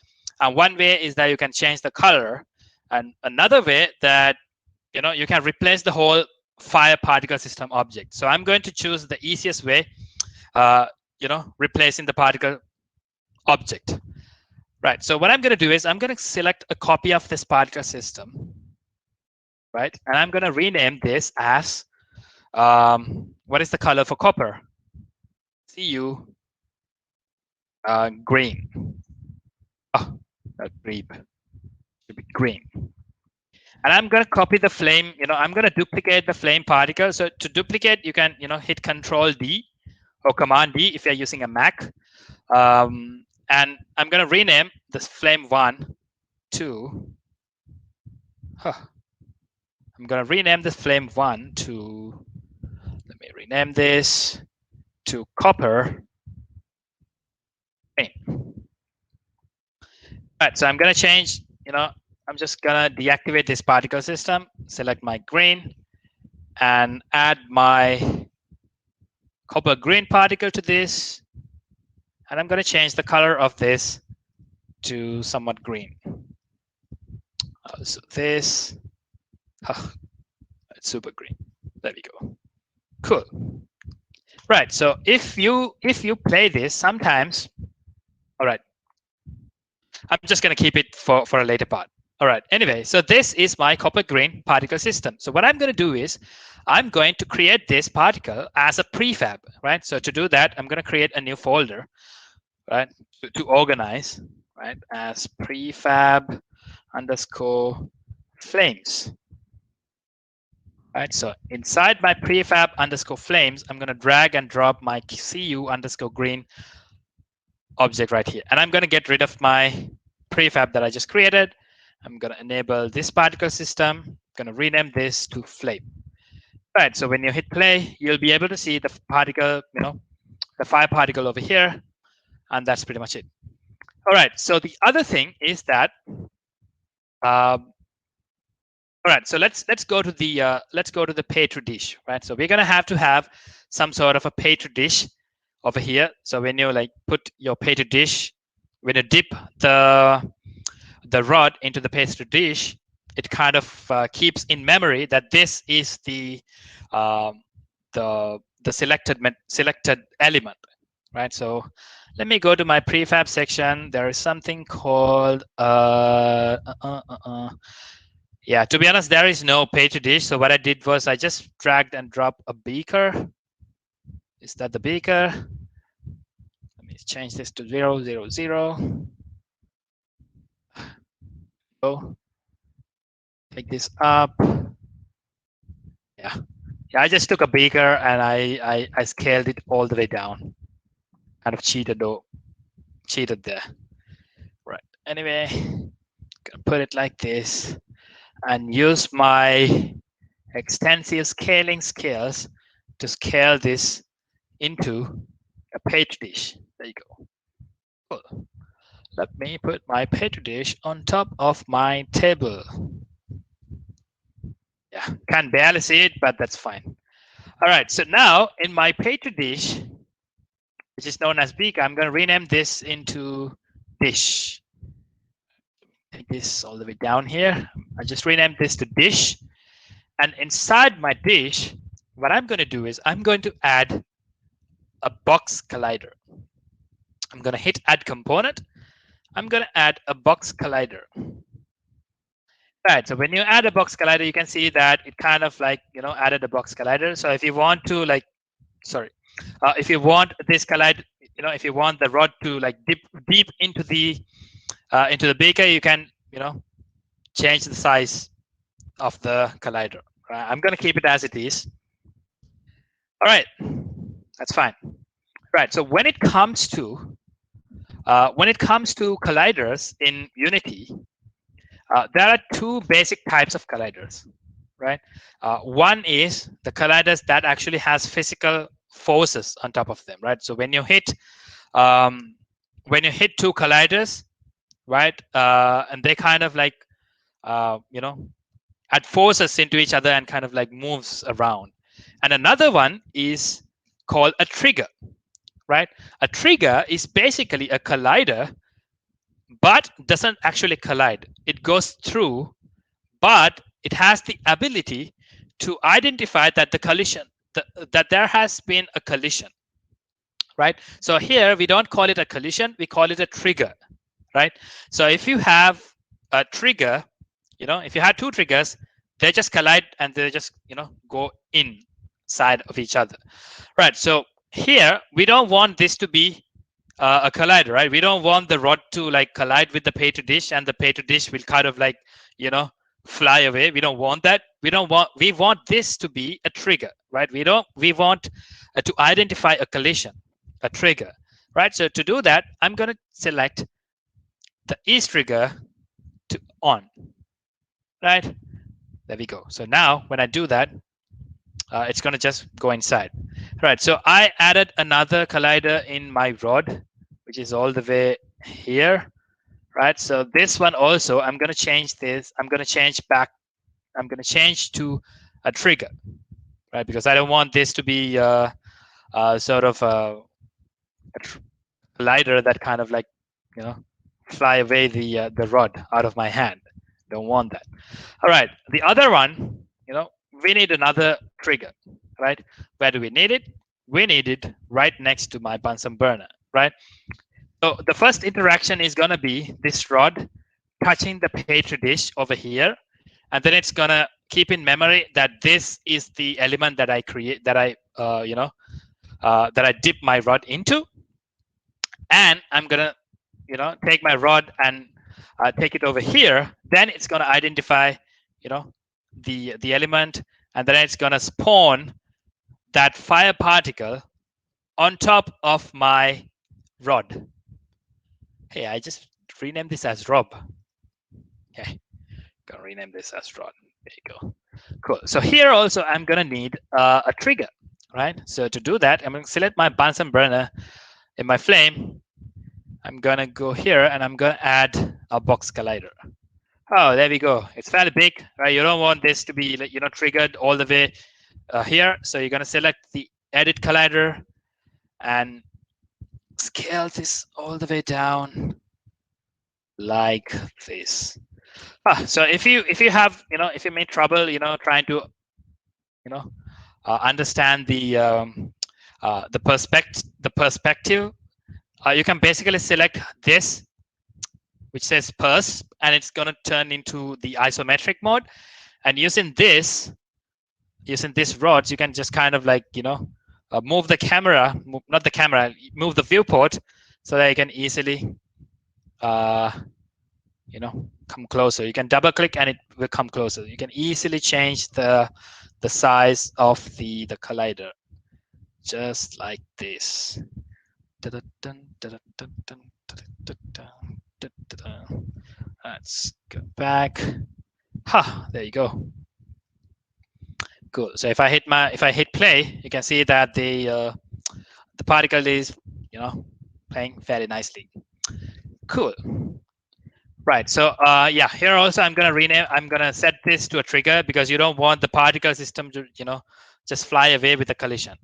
And one way is that you can change the color. And another way that, you can replace the whole fire particle system object. So I'm going to choose the easiest way, replacing the particle object. Right, so what I'm going to do is I'm going to select a copy of this particle system, right? And I'm going to rename this as, what is the color for copper? CU green. Oh, not green. Should be green. And I'm going to copy the flame, I'm going to duplicate the flame particle. So to duplicate, you can, hit Control D or Command D if you're using a Mac. And I'm going to rename this flame 1 to, I'm going to rename this flame 1 to, let me rename this to copper green. All right, so I'm going to change, I'm just going to deactivate this particle system, select my green, and add my copper green particle to this. And I'm going to change the color of this to somewhat green. So this, it's super green. There we go. Cool. Right. So if you play this sometimes, all right. I'm just going to keep it for a later part. All right. Anyway, so this is my copper green particle system. So what I'm going to do is I'm going to create this particle as a prefab, right? So to do that, I'm going to create a new folder, right, to organize, right, as prefab underscore flames. Right, so inside my prefab underscore flames, I'm going to drag and drop my CU underscore green object right here. And I'm going to get rid of my prefab that I just created. I'm going to enable this particle system. I'm going to rename this to flame. Right, so when you hit play, you'll be able to see the particle, the fire particle over here. And that's pretty much it. All right, so the other thing is that, all right, so let's go to the petri dish, right? So we're gonna have to have some sort of a petri dish over here. So when you like put your petri dish, when you dip the rod into the petri dish, it kind of keeps in memory that this is the selected element, right? So Let me go to my prefab section. There is something called yeah, to be honest, there is no petri dish. So what I did was I just dragged and dropped a beaker. Is that the beaker? Let me change this to 0, 0, 0. Go. Take this up. Yeah. Yeah, I just took a beaker and I scaled it all the way down. Kind of cheated though. Cheated there. Right. Anyway, gonna put it like this and use my extensive scaling skills to scale this into a petri dish. There you go. Cool. Let me put my petri dish on top of my table. Yeah, can barely see it, but that's fine. All right, so now in my petri dish, which is known as beaker, I'm going to rename this into dish. Take this all the way down here. I just renamed this to dish. And inside my dish, what I'm going to do is I'm going to add a box collider. I'm going to hit add component. I'm going to add a box collider. Right, so when you add a box collider, you can see that it kind of like, added a box collider. So if you want to if you want this collider, if you want the rod to like dip deep into the beaker, you can, change the size of the collider. Right? I'm going to keep it as it is. All right, that's fine. Right, so when it comes to colliders in Unity, there are two basic types of colliders, right? One is the colliders that actually has physical forces on top of them, right? So when you hit two colliders, right, and they kind of like add forces into each other and kind of like moves around. And another one is called a trigger, right? A trigger is basically a collider, but doesn't actually collide. It goes through, but it has the ability to identify that the collision, that there has been a collision, right? So here we don't call it a collision, we call it a trigger, right? So if you have a trigger, if you had two triggers, they just collide and they just, go inside of each other, right? So here we don't want this to be a collider, right? We don't want the rod to like collide with the petri dish and the petri dish will kind of like, fly away. We don't want that. We want this to be a trigger, right? We want to identify a collision, a trigger, right? So to do that, I'm going to select the is trigger to on, right? There we go. So now when I do that, it's going to just go inside. Right, so I added another collider in my rod, which is all the way here, right? So this one also, I'm going to change this. I'm going to change to a trigger, right? Because I don't want this to be sort of a collider that kind of like, fly away the rod out of my hand. Don't want that. All right, the other one, we need another trigger, right? Where do we need it? We need it right next to my Bunsen burner, right? So the first interaction is going to be this rod touching the petri dish over here, and then it's going to keep in memory that this is the element that I create, that I that I dip my rod into, and I'm going to take my rod and take it over here. Then it's going to identify the element, and then it's going to spawn that fire particle on top of my rod. Hey, I just renamed this as Rob. Okay, gonna rename this as Rod. There you go. Cool. So here also I'm gonna need a trigger, right? So to do that, I'm gonna select my Bunsen burner in my flame. I'm gonna go here and I'm gonna add a box collider. Oh, there we go. It's fairly big, right? You don't want this to be, triggered all the way here. So you're gonna select the edit collider and scale this all the way down like this. So if you have, if you make trouble, trying to, understand the perspective you can basically select this, which says pers, and it's going to turn into the isometric mode. And using these rods, you can just kind of like, move the camera, not the camera, move the viewport so that you can easily, come closer. You can double click and it will come closer. You can easily change the size of the collider, just like this. Let's go back. There you go. Cool. So if I hit play, you can see that the particle is, playing very nicely. Cool. Right. So yeah, here also I'm gonna set this to a trigger because you don't want the particle system to, just fly away with the collision.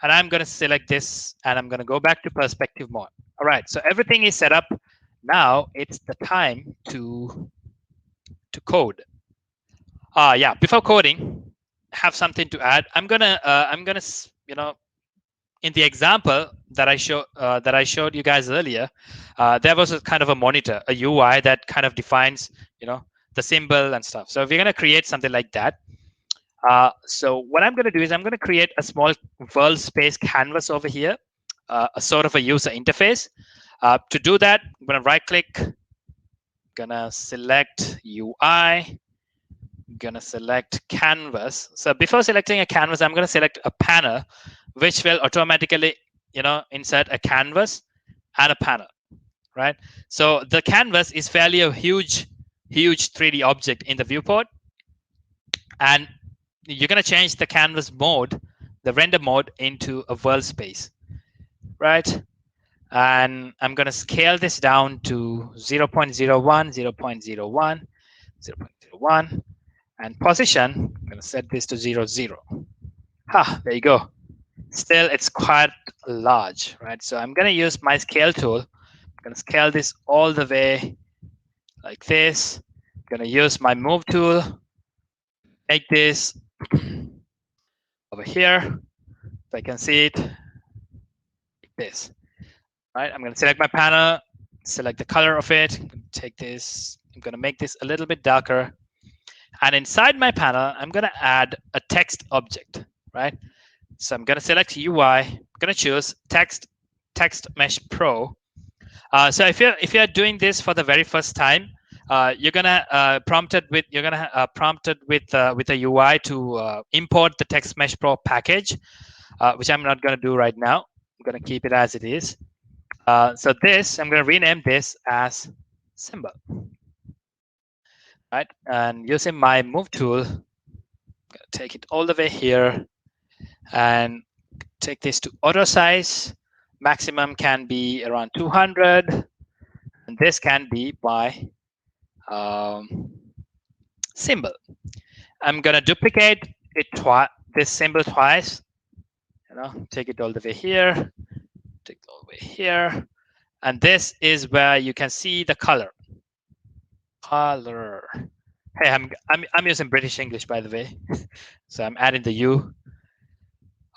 And I'm gonna select this and I'm gonna go back to perspective mode. All right. So everything is set up. Now it's the time to code. Yeah. Before coding, have something to add. I'm gonna in the example that I showed you guys earlier, there was a kind of a monitor, a UI that kind of defines, the symbol and stuff. So if you're going to create something like that, so what I'm going to do is I'm going to create a small world space canvas over here, a sort of a user interface. To do that, I'm going to right click, gonna select UI, gonna select canvas. So before selecting a canvas, I'm gonna select a panel, which will automatically, insert a canvas and a panel, right? So the canvas is fairly a huge 3D object in the viewport, and you're gonna change the canvas mode, the render mode, into a world space, right? And I'm gonna scale this down to 0.01, 0.01, 0.01. And position, I'm going to set this to 0, 0. There you go. Still, it's quite large, right? So I'm going to use my scale tool. I'm going to scale this all the way like this. I'm going to use my move tool, make this over here, so I can see it like this, right? I'm going to select my panel, select the color of it. I'm going to take this. I'm going to make this a little bit darker. And inside my panel, I'm going to add a text object, right? So I'm going to select UI. I'm going to choose text mesh pro. So if you're doing this for the very first time, you're gonna prompted with a UI to import the text mesh pro package, which I'm not going to do right now. I'm going to keep it as it is. So this, I'm going to rename this as symbol. Right, and using my move tool, I'm going to take it all the way here and take this to auto size. Maximum can be around 200, and this can be by symbol. I'm going to duplicate it this symbol twice. Take it all the way here, take it all the way here, and this is where you can see the color. Hey, I'm using British English, by the way, so I'm adding the U.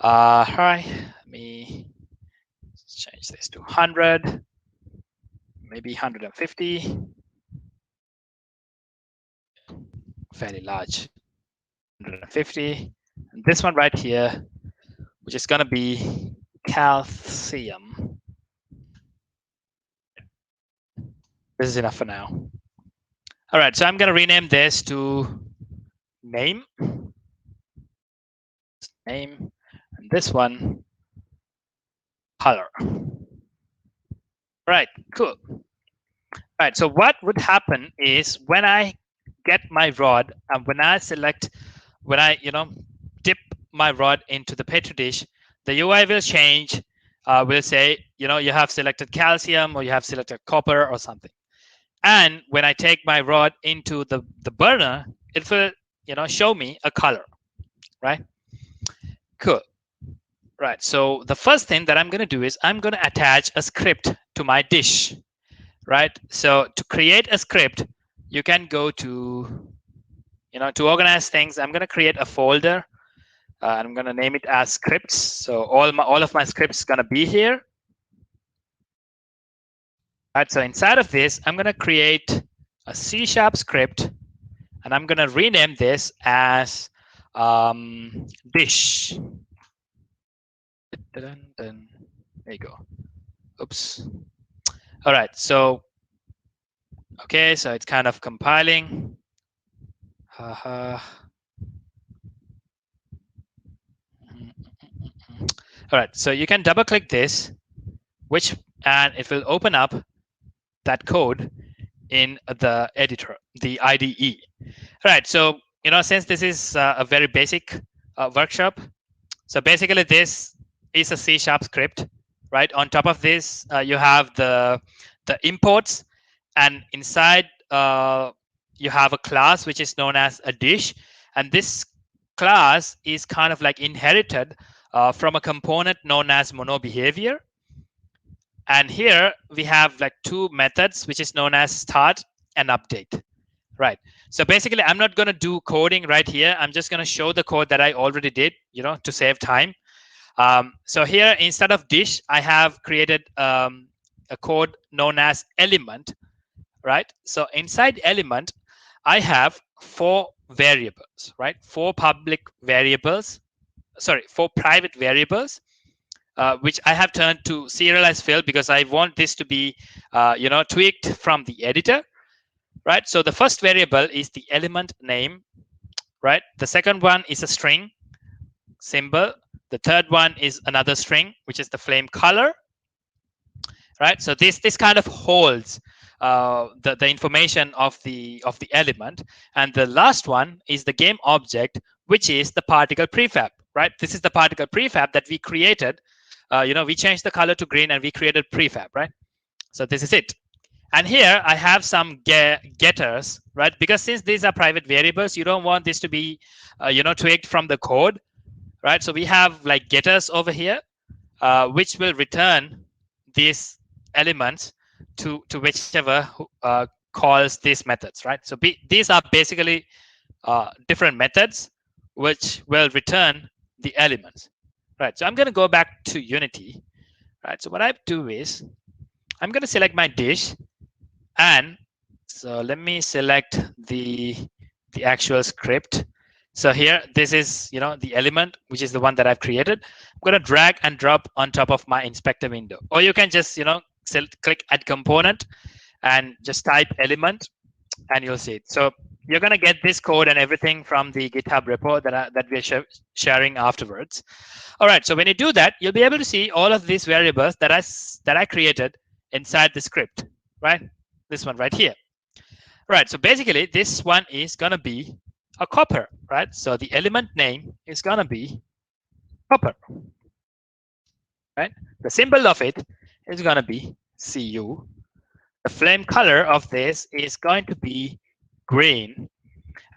All right, let me change this to 100, maybe 150. Fairly large. 150. And this one right here, which is going to be calcium. This is enough for now. All right, so I'm going to rename this to name. And this one, color. All right, cool. All right, so what would happen is when I get my rod and when I dip my rod into the petri dish, the UI will change. Will say, you have selected calcium or you have selected copper or something. And when I take my rod into the burner, it will, show me a color, right? Cool. Right. So the first thing that I'm going to do is I'm going to attach a script to my dish, right? So to create a script, you can go to, to organize things. I'm going to create a folder. I'm going to name it as scripts. So all of my scripts going to be here. Right, so inside of this, I'm going to create a C# script, and I'm going to rename this as dish. There you go. Oops. All right, so okay, so it's kind of compiling. All right, so you can double click this, and it will open up that code in the editor, the IDE. All right, so since this is a very basic workshop, so basically this is a C# script, right? On top of this, you have the imports, and inside you have a class which is known as a dish, and this class is kind of like inherited from a component known as monoBehavior. And here we have like two methods which is known as start and update. Right. So basically, I'm not going to do coding right here. I'm just going to show the code that I already did, to save time. So here, instead of dish, I have created a code known as element. Right. So inside element, I have 4 variables, right? 4 public variables. Sorry, 4 private variables, which I have turned to serialized field because I want this to be, tweaked from the editor. Right. So the first variable is the element name. Right. The second one is a string symbol. The third one is another string, which is the flame color. Right. So this kind of holds the information of the element, and the last one is the game object, which is the particle prefab. Right. This is the particle prefab that we created. We changed the color to green and we created prefab. Right. So this is it. And here I have some getters, right? Because since these are private variables, you don't want this to be, tweaked from the code, right? So we have like getters over here, which will return these elements to whichever calls these methods, right? So these are basically different methods which will return the elements, right? So I'm going to go back to Unity, right? So what I do is I'm going to select my dish. And so let me select the actual script. So here, this is the element, which is the one that I've created. I'm going to drag and drop on top of my inspector window, or you can just click add component and just type element, and you'll see it. So you're going to get this code and everything from the GitHub repo that we're sharing afterwards. All right. So when you do that, you'll be able to see all of these variables that I created inside the script, right? This one right here. Right, so basically this one is gonna be a copper, right? So the element name is gonna be copper, right? The symbol of it is gonna be Cu. The flame color of this is going to be green.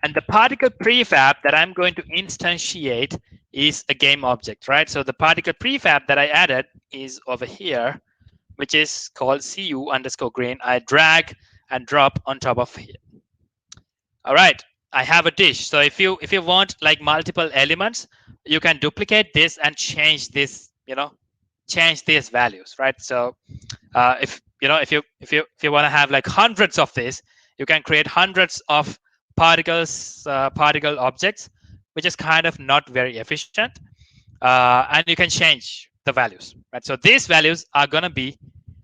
And the particle prefab that I'm going to instantiate is a game object, right? So the particle prefab that I added is over here, which is called Cu_green. I drag and drop on top of here. All right, I have a dish. So if you want like multiple elements, you can duplicate this and change this, change these values, right? So if you want to have like hundreds of this, you can create hundreds of particle objects, which is kind of not very efficient. And you can change the values, right? So these values are going to be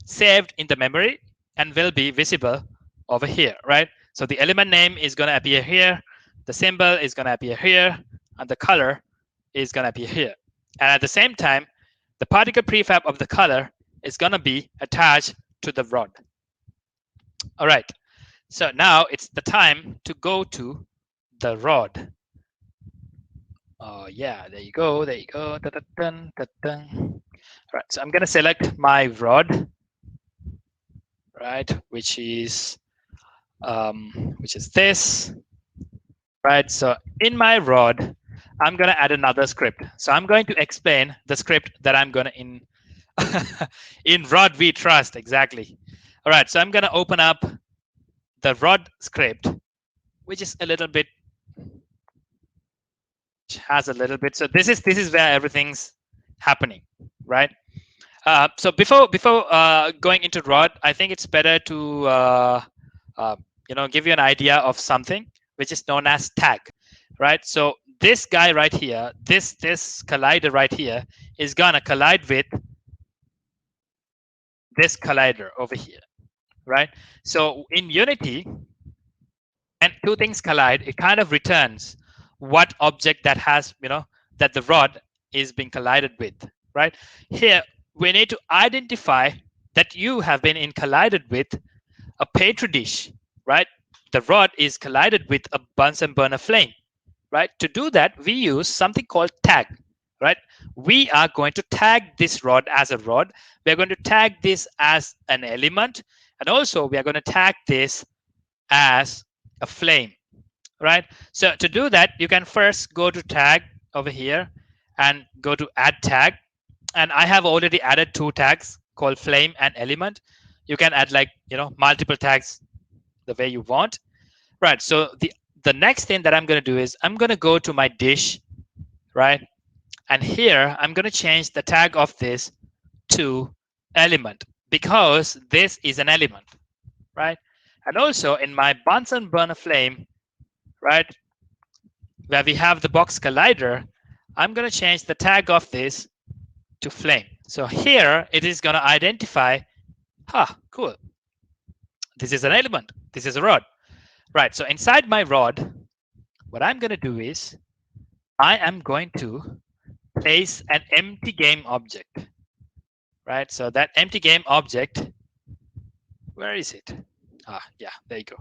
saved in the memory and will be visible over here, right? So the element name is going to appear here, the symbol is going to appear here, and the color is going to appear here. And at the same time, the particle prefab of the color is going to be attached to the rod. All right. So now it's the time to go to the rod. Oh yeah, there you go. There you go. Da, da, dun, da, dun. All right. So I'm going to select my rod, right, which is this, right? So in my rod, I'm going to add another script. So I'm going to explain the script that I'm going to in rod we trust, exactly. All right, so I'm going to open up the rod script, which is a little bit, has a little bit. So this is where everything's happening, right? So before going into rod, I think it's better to uh, give you an idea of something which is known as tag, right? So this guy right here, this collider right here, is gonna collide with this collider over here, right? So in Unity, and two things collide, it kind of returns what object that has, that the rod is being collided with, right? Here, we need to identify that you have been collided with a petri dish, right? The rod is collided with a Bunsen burner flame, right? To do that, we use something called tag, right? We are going to tag this rod as a rod. We're going to tag this as an element. And also, we are going to tag this as a flame, right? So to do that, you can first go to tag over here and go to add tag. And I have already added two tags called flame and element. You can add like, multiple tags the way you want, right? So the next thing that I'm going to do is I'm going to go to my dish, right? And here I'm going to change the tag of this to element because this is an element, right? And also in my Bunsen burner flame, right, where we have the box collider, I'm going to change the tag of this to flame. So here it is going to identify, cool, this is an element, this is a rod, right? So inside my rod, what I'm going to do is I am going to place an empty game object, right? So that empty game object, where is it? Yeah, there you go.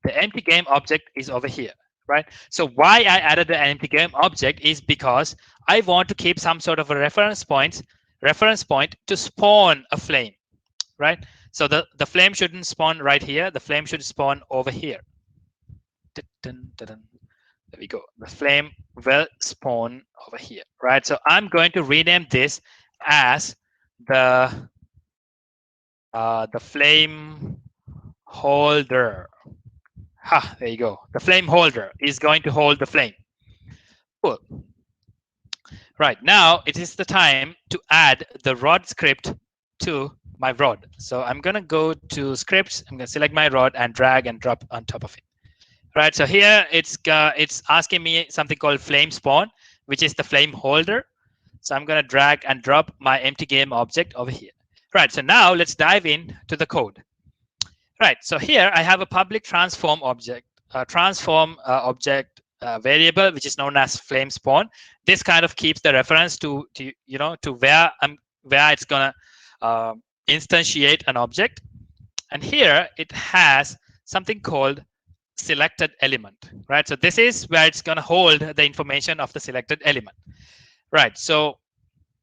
The empty game object is over here, right? So why I added the empty game object is because I want to keep some sort of a reference point to spawn a flame, right? So the flame shouldn't spawn right here. The flame should spawn over here. There we go. The flame will spawn over here, right? So I'm going to rename this as the flame holder. There you go. The flame holder is going to hold the flame. Cool. Right, now it is the time to add the rod script to my rod. So I'm going to go to scripts. I'm going to select my rod and drag and drop on top of it. Right, so here it's asking me something called flame spawn, which is the flame holder. So I'm going to drag and drop my empty game object over here. Right, so now let's dive in to the code. Right, so here I have a public transform object, variable, which is known as flame spawn. This kind of keeps the reference to where it's gonna instantiate an object. And here it has something called selected element, right? So this is where it's gonna hold the information of the selected element, right? So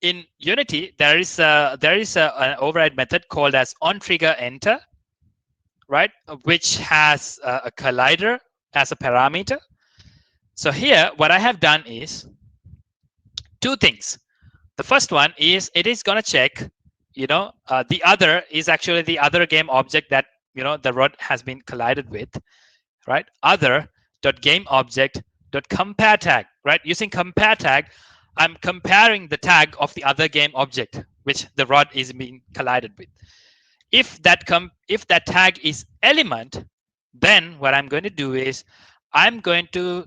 in Unity, there is an override method called as onTriggerEnter, right? Which has a collider as a parameter. So here, what I have done is two things. The first one is it is going to check, the other is actually the other game object that, the rod has been collided with, right? Other.gameObject.compare tag, right? Using compare tag, I'm comparing the tag of the other game object, which the rod is being collided with. If that tag is element, then what I'm going to do is I'm going to,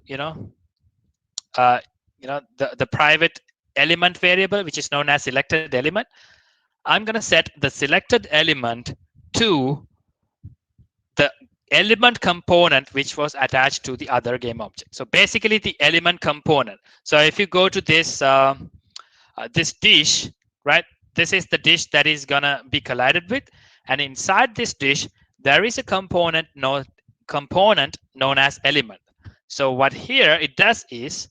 the private element variable, which is known as selected element. I'm going to set the selected element to the element component which was attached to the other game object. So basically the element component. So if you go to this this dish, right? This is the dish that is gonna be collided with, and inside this dish there is a component known as element. So what here it does is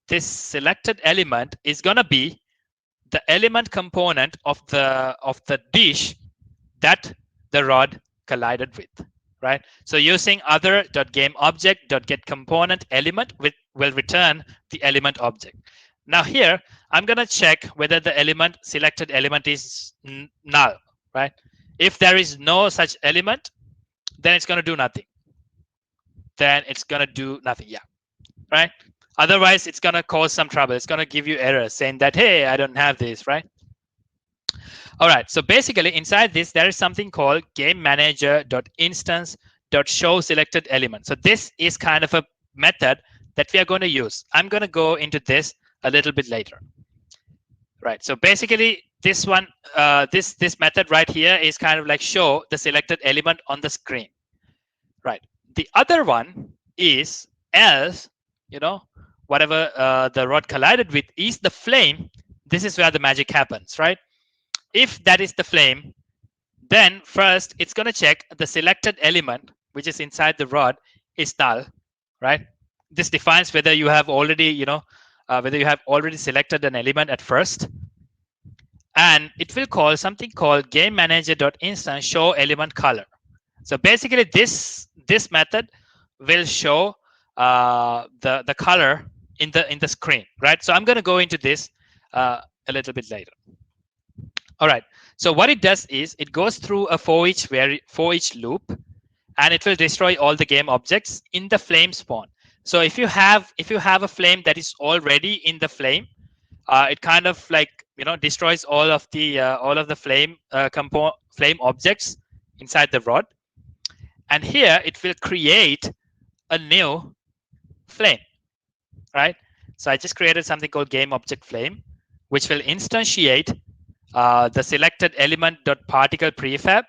this selected element is gonna be the element component of the dish that the rod collided with, right? So using other.gameObject.getComponent element will return the element object. Now here, I'm gonna check whether the selected element is null, right? If there is no such element, then it's gonna do nothing. Yeah, right? Otherwise, it's going to cause some trouble. It's going to give you errors saying that, hey, I don't have this, right? All right, so basically inside this, there is something called game manager.instance.show selected element. So this is kind of a method that we are going to use. I'm going to go into this a little bit later. Right, so basically this one, this method right here is kind of like show the selected element on the screen. Right, the other one is else, whatever the rod collided with is the flame. This is where the magic happens, right? If that is the flame, then first it's going to check the selected element which is inside the rod is null, right? This defines whether you have already, whether you have already selected an element at first. And it will call something called game manager.instance show element color. So basically this method will show the color in the screen, right? So I'm going to go into this a little bit later. All right, so what it does is it goes through a for each loop, and it will destroy all the game objects in the flame spawn. So if you have a flame that is already in the flame, it kind of like destroys all of the flame flame objects inside the rod, and here it will create a new flame, right? So I just created something called game object flame, which will instantiate the selected element.particle prefab.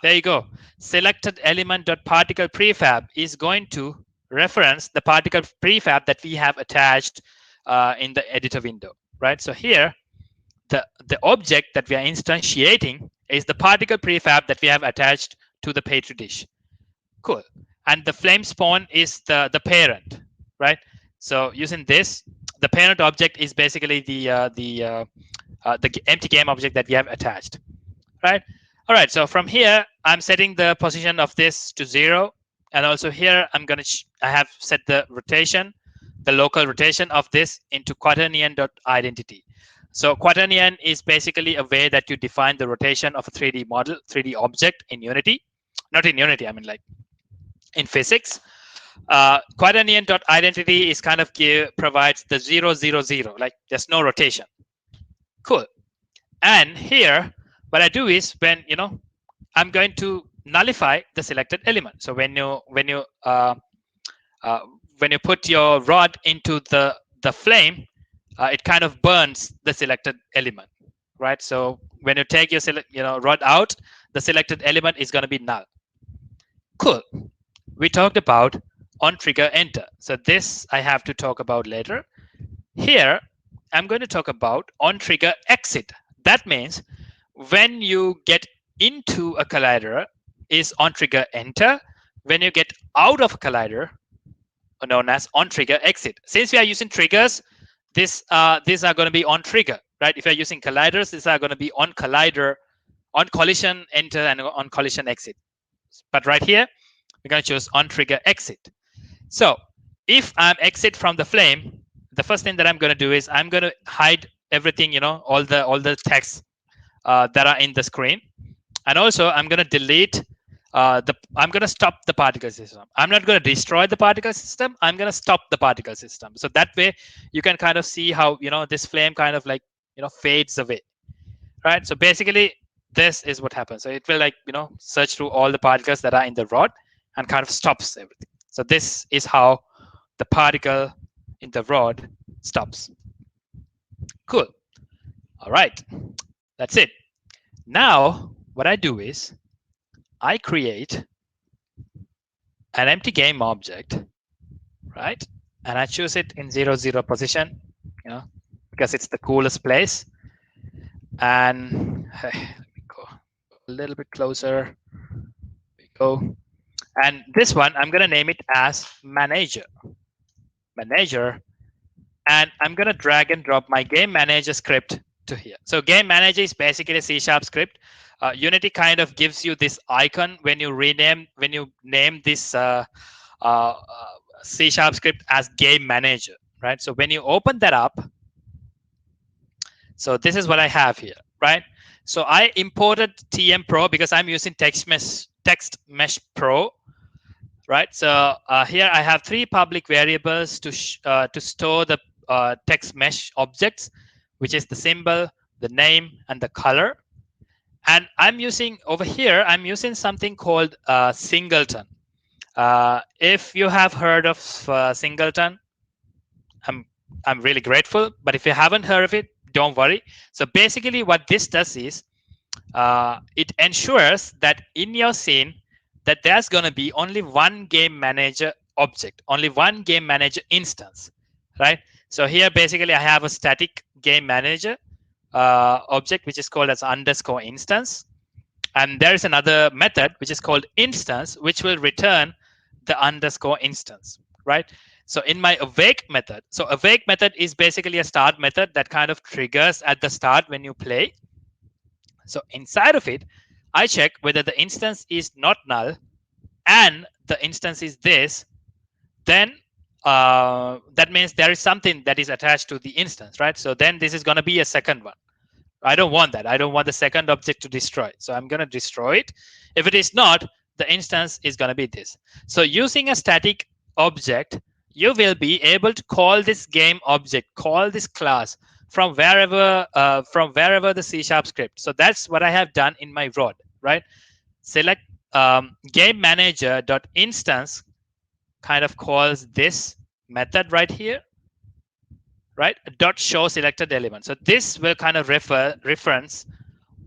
There you go. Selected element.particle prefab is going to reference the particle prefab that we have attached in the editor window, right? So here, the object that we are instantiating is the particle prefab that we have attached to the petri dish. Cool. And the flame spawn is the parent, right? So using this, the parent object is basically the empty game object that we have attached, right? All right, so from here, I'm setting the position of this to 0. And also here, I have set the rotation, the local rotation of this into quaternion.identity. So quaternion is basically a way that you define the rotation of a 3D model, 3D object in Unity. Not in Unity, I mean like in physics. Quaternion.identity is kind of provides the 0, 0, 0, like there's no rotation. Cool. And here, what I do is when I'm going to nullify the selected element. So when you put your rod into the flame, it kind of burns the selected element, right? So when you take your rod out, the selected element is going to be null. Cool. We talked about on trigger enter. So this I have to talk about later. Here, I'm going to talk about on trigger exit. That means when you get into a collider is on trigger enter. When you get out of a collider, known as on trigger exit. Since we are using triggers, these are going to be on trigger, right? If you're using colliders, these are going to be on collider, on collision enter, and on collision exit. But right here, we're going to choose on trigger exit. So if I'm exit from the flame, the first thing that I'm going to do is I'm going to hide everything, all the text that are in the screen. And also I'm going to delete I'm going to stop the particle system. I'm not going to destroy the particle system. I'm going to stop the particle system. So that way you can kind of see how, this flame kind of like, fades away, right? So basically this is what happens. So it will like, search through all the particles that are in the rod and kind of stops everything. So this is how the particle in the rod stops. Cool. All right, that's it. Now what I do is I create an empty game object, right? And I choose it in 0, 0 position, because it's the coolest place. And let me go a little bit closer. We go. And this one, I'm going to name it as manager. Manager. And I'm going to drag and drop my game manager script to here. So game manager is basically a C# script. Unity kind of gives you this icon when you name this C# script as game manager, right? So when you open that up, so this is what I have here, right? So I imported TM Pro because I'm using Text Mesh Pro, right? So here I have 3 public variables to store the text mesh objects, which is the symbol, the name, and the color. And I'm using over here, I'm using something called singleton. If you have heard of singleton, I'm really grateful. But if you haven't heard of it, don't worry. So basically, what this does is it ensures that in your scene that there's going to be only one game manager object, only one game manager instance, right? So here, basically, I have a static game manager object, which is called as underscore instance. And there is another method, which is called instance, which will return the underscore instance, right? So in my awake method, so awake method is basically a start method that kind of triggers at the start when you play. So inside of it, I check whether the instance is not null and the instance is this, then that means there is something that is attached to the instance, right? So then this is going to be a second one. I don't want that. I don't want the second object to destroy. So I'm going to destroy it. If it is not, the instance is going to be this. So using a static object, you will be able to call this game object, call this class from wherever the C# script. So that's what I have done in my rod, right? Select game manager dot instance kind of calls this method right here, right? Dot show selected element. So this will kind of reference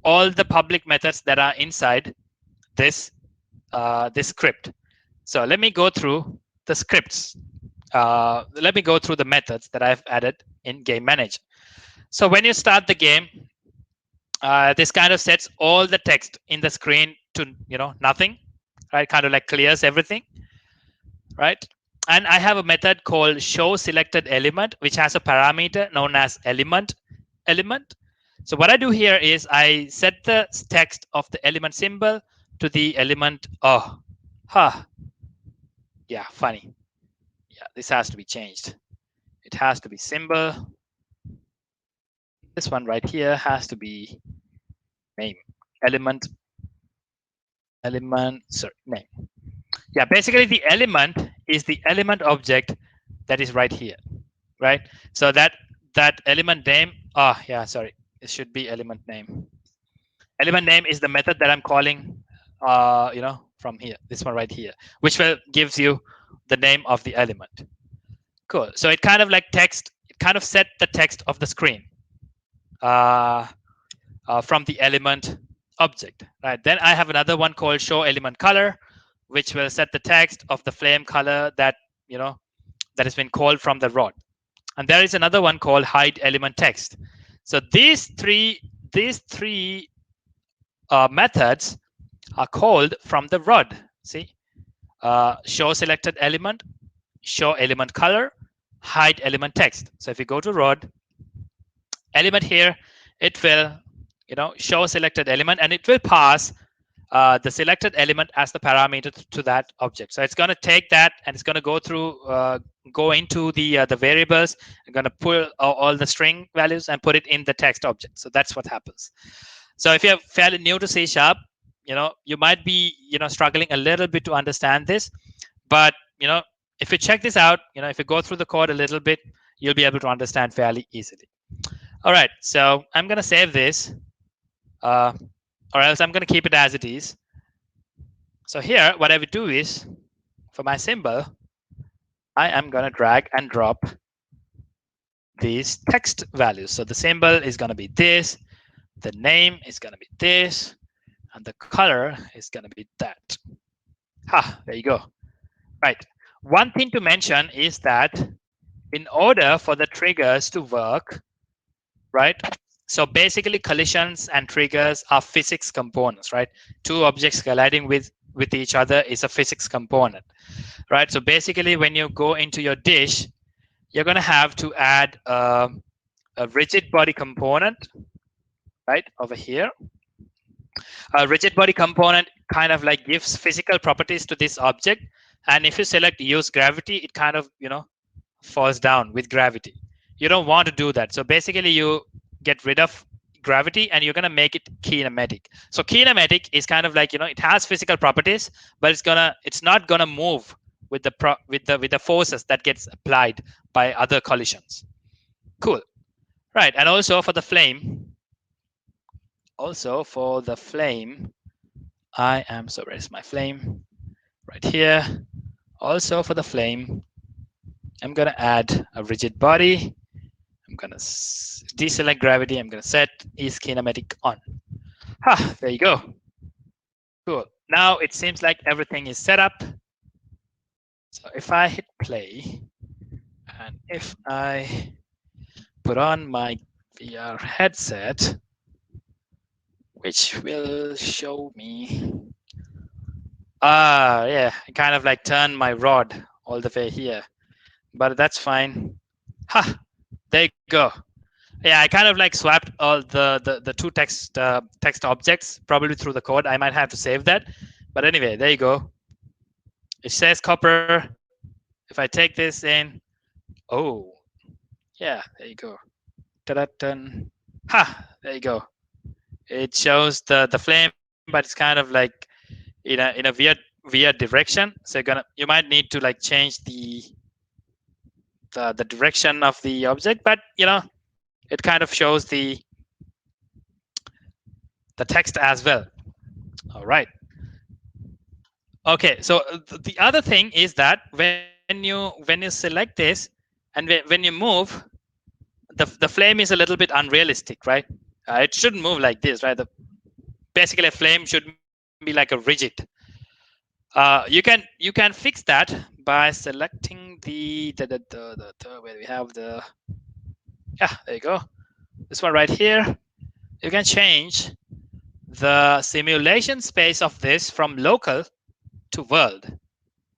all the public methods that are inside this this script. So let me go through the scripts. Let me go through the methods that I've added in Game Manager. So when you start the game, this kind of sets all the text in the screen to nothing, right? Kind of like clears everything, right? And I have a method called show selected element, which has a parameter known as element. So what I do here is I set the text of the element symbol to the element. Yeah, funny. Yeah, this has to be changed. It has to be symbol. This one right here has to be name. Element. Sorry, name. Yeah, basically the element is the element object that is right here, right? So that element name. Sorry, it should be element name. Element name is the method that I'm calling, from here, this one right here, which will gives you the name of the element. Cool. So it kind of like text. It kind of set the text of the screen from the element object, right? Then I have another one called show element color, which will set the text of the flame color that that has been called from the rod. And there is another one called hide element text. So these three methods are called from the rod. See, show selected element, show element color, hide element text. So if you go to rod element here, it will show selected element, and it will pass the selected element as the parameter to that object. So it's going to take that and it's going to go through, go into the variables. I'm going to pull all the string values and put it in the text object. So that's what happens. So if you're fairly new to C#, you might be struggling a little bit to understand this, but if you check this out, if you go through the code a little bit, you'll be able to understand fairly easily. All right, so I'm going to save this. Or else I'm going to keep it as it is. So here, what I would do is, for my symbol, I am going to drag and drop these text values. So the symbol is going to be this, the name is going to be this, and the color is going to be that. There you go. Right. One thing to mention is that in order for the triggers to work, right? So basically collisions and triggers are physics components, right? Two objects colliding with each other is a physics component, right? So basically when you go into your dish, you're going to have to add a rigid body component, right, over here. A rigid body component kind of like gives physical properties to this object. And if you select use gravity, it kind of, falls down with gravity. You don't want to do that. So basically you get rid of gravity and you're going to make it kinematic. So kinematic is kind of like, it has physical properties, but it's not going to move with the forces that gets applied by other collisions. Cool. Right. And also for the flame, I am, so where's my flame? Right here. Also for the flame, I'm going to add a rigid body. I'm going to deselect gravity. I'm going to set is kinematic on. There you go. Cool. Now it seems like everything is set up. So if I hit play, and if I put on my VR headset, which will show me, yeah, I kind of like turn my rod all the way here, but that's fine. There you go. Yeah, I kind of like swapped all the two text objects probably through the code. I might have to save that, but anyway, there you go. It says copper. If I take this in, oh, yeah, there you go. Ta-da-dun. There you go. It shows the flame, but it's kind of like in a weird direction. So you might need to like change the direction of the object, but it kind of shows the text as well. All right. Okay, so the other thing is that when you select this and when you move, the flame is a little bit unrealistic, right? It shouldn't move like this, right? Basically a flame should be like a rigid. You can fix that by selecting the where we have the, yeah, there you go, this one right here. You can change the simulation space of this from local to world,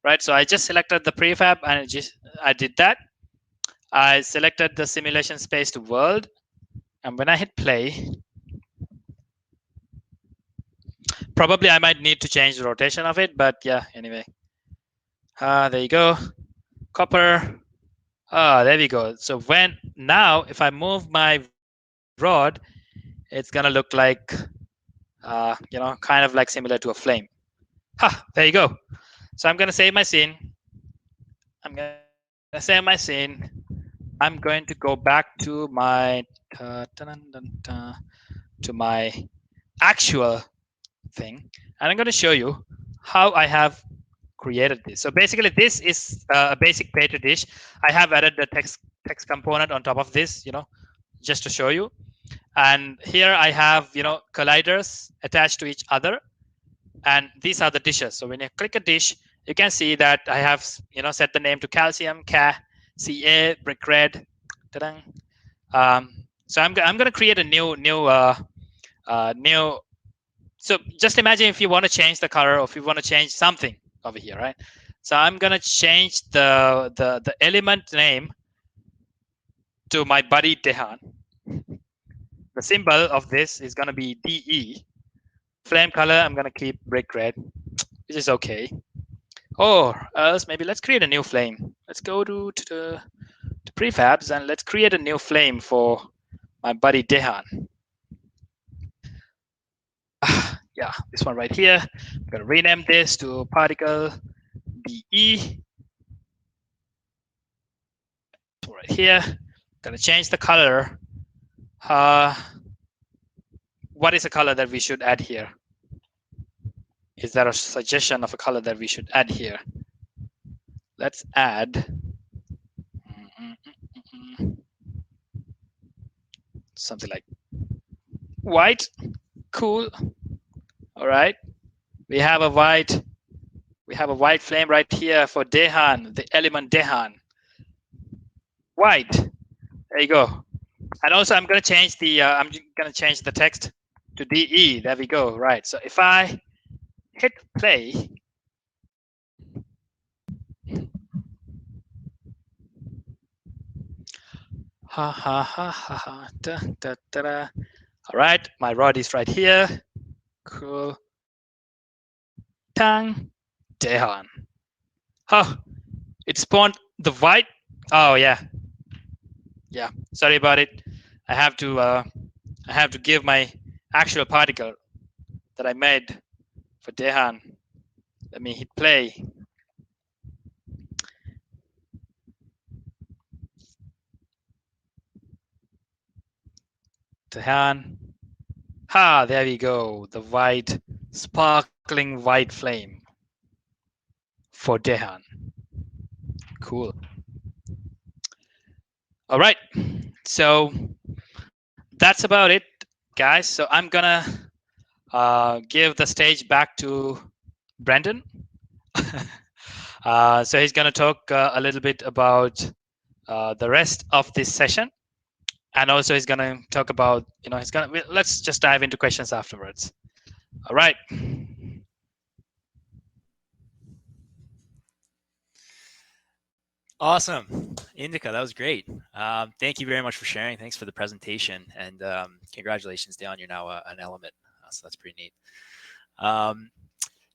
right? So I just selected the prefab and I did that. I selected the simulation space to world, and when I hit play, probably I might need to change the rotation of it, but yeah, anyway. There you go, copper. There we go. So now if I move my rod, it's gonna look like kind of like similar to a flame. There you go. So I'm gonna save my scene. I'm going to go back to my actual thing, and I'm going to show you how I have created this. So basically, this is a basic petri dish. I have added the text component on top of this, just to show you. And here I have colliders attached to each other, and these are the dishes. So when you click a dish, you can see that I have set the name to calcium, Ca, brick red. So I'm going to create a new so just imagine if you want to change the color, or if you want to change something over here, right? So I'm going to change the element name to my buddy Dehan. The symbol of this is going to be DE. Flame color, I'm going to keep brick red, which is okay. Or else maybe let's create a new flame. Let's go to the prefabs and let's create a new flame for my buddy Dehan. Yeah, this one right here. I'm going to rename this to particle DE. Right here. I'm going to change the color. What is a color that we should add here? Is there a suggestion of a color that we should add here? Let's add something like white. Cool. All right. We have a white flame right here for Dehan, the element Dehan. White. There you go. And also I'm going to change the text to DE. There we go. Right. So if I hit play, da, da, da, da. All right, my rod is right here. Cool. Tang, Dehan. It spawned the white. Oh yeah. Sorry about it. I have to I have to give my actual particle that I made for Dehan. Let me hit play. Dehan. There we go. The white, sparkling white flame for Dehan. Cool. All right. So that's about it, guys. So I'm gonna give the stage back to Brandon. So he's gonna talk a little bit about the rest of this session, and also he's gonna talk about, let's just dive into questions afterwards. All right. Awesome. Indica, that was great. Thank you very much for sharing. Thanks for the presentation. And congratulations, Dion. You're now an element. So that's pretty neat.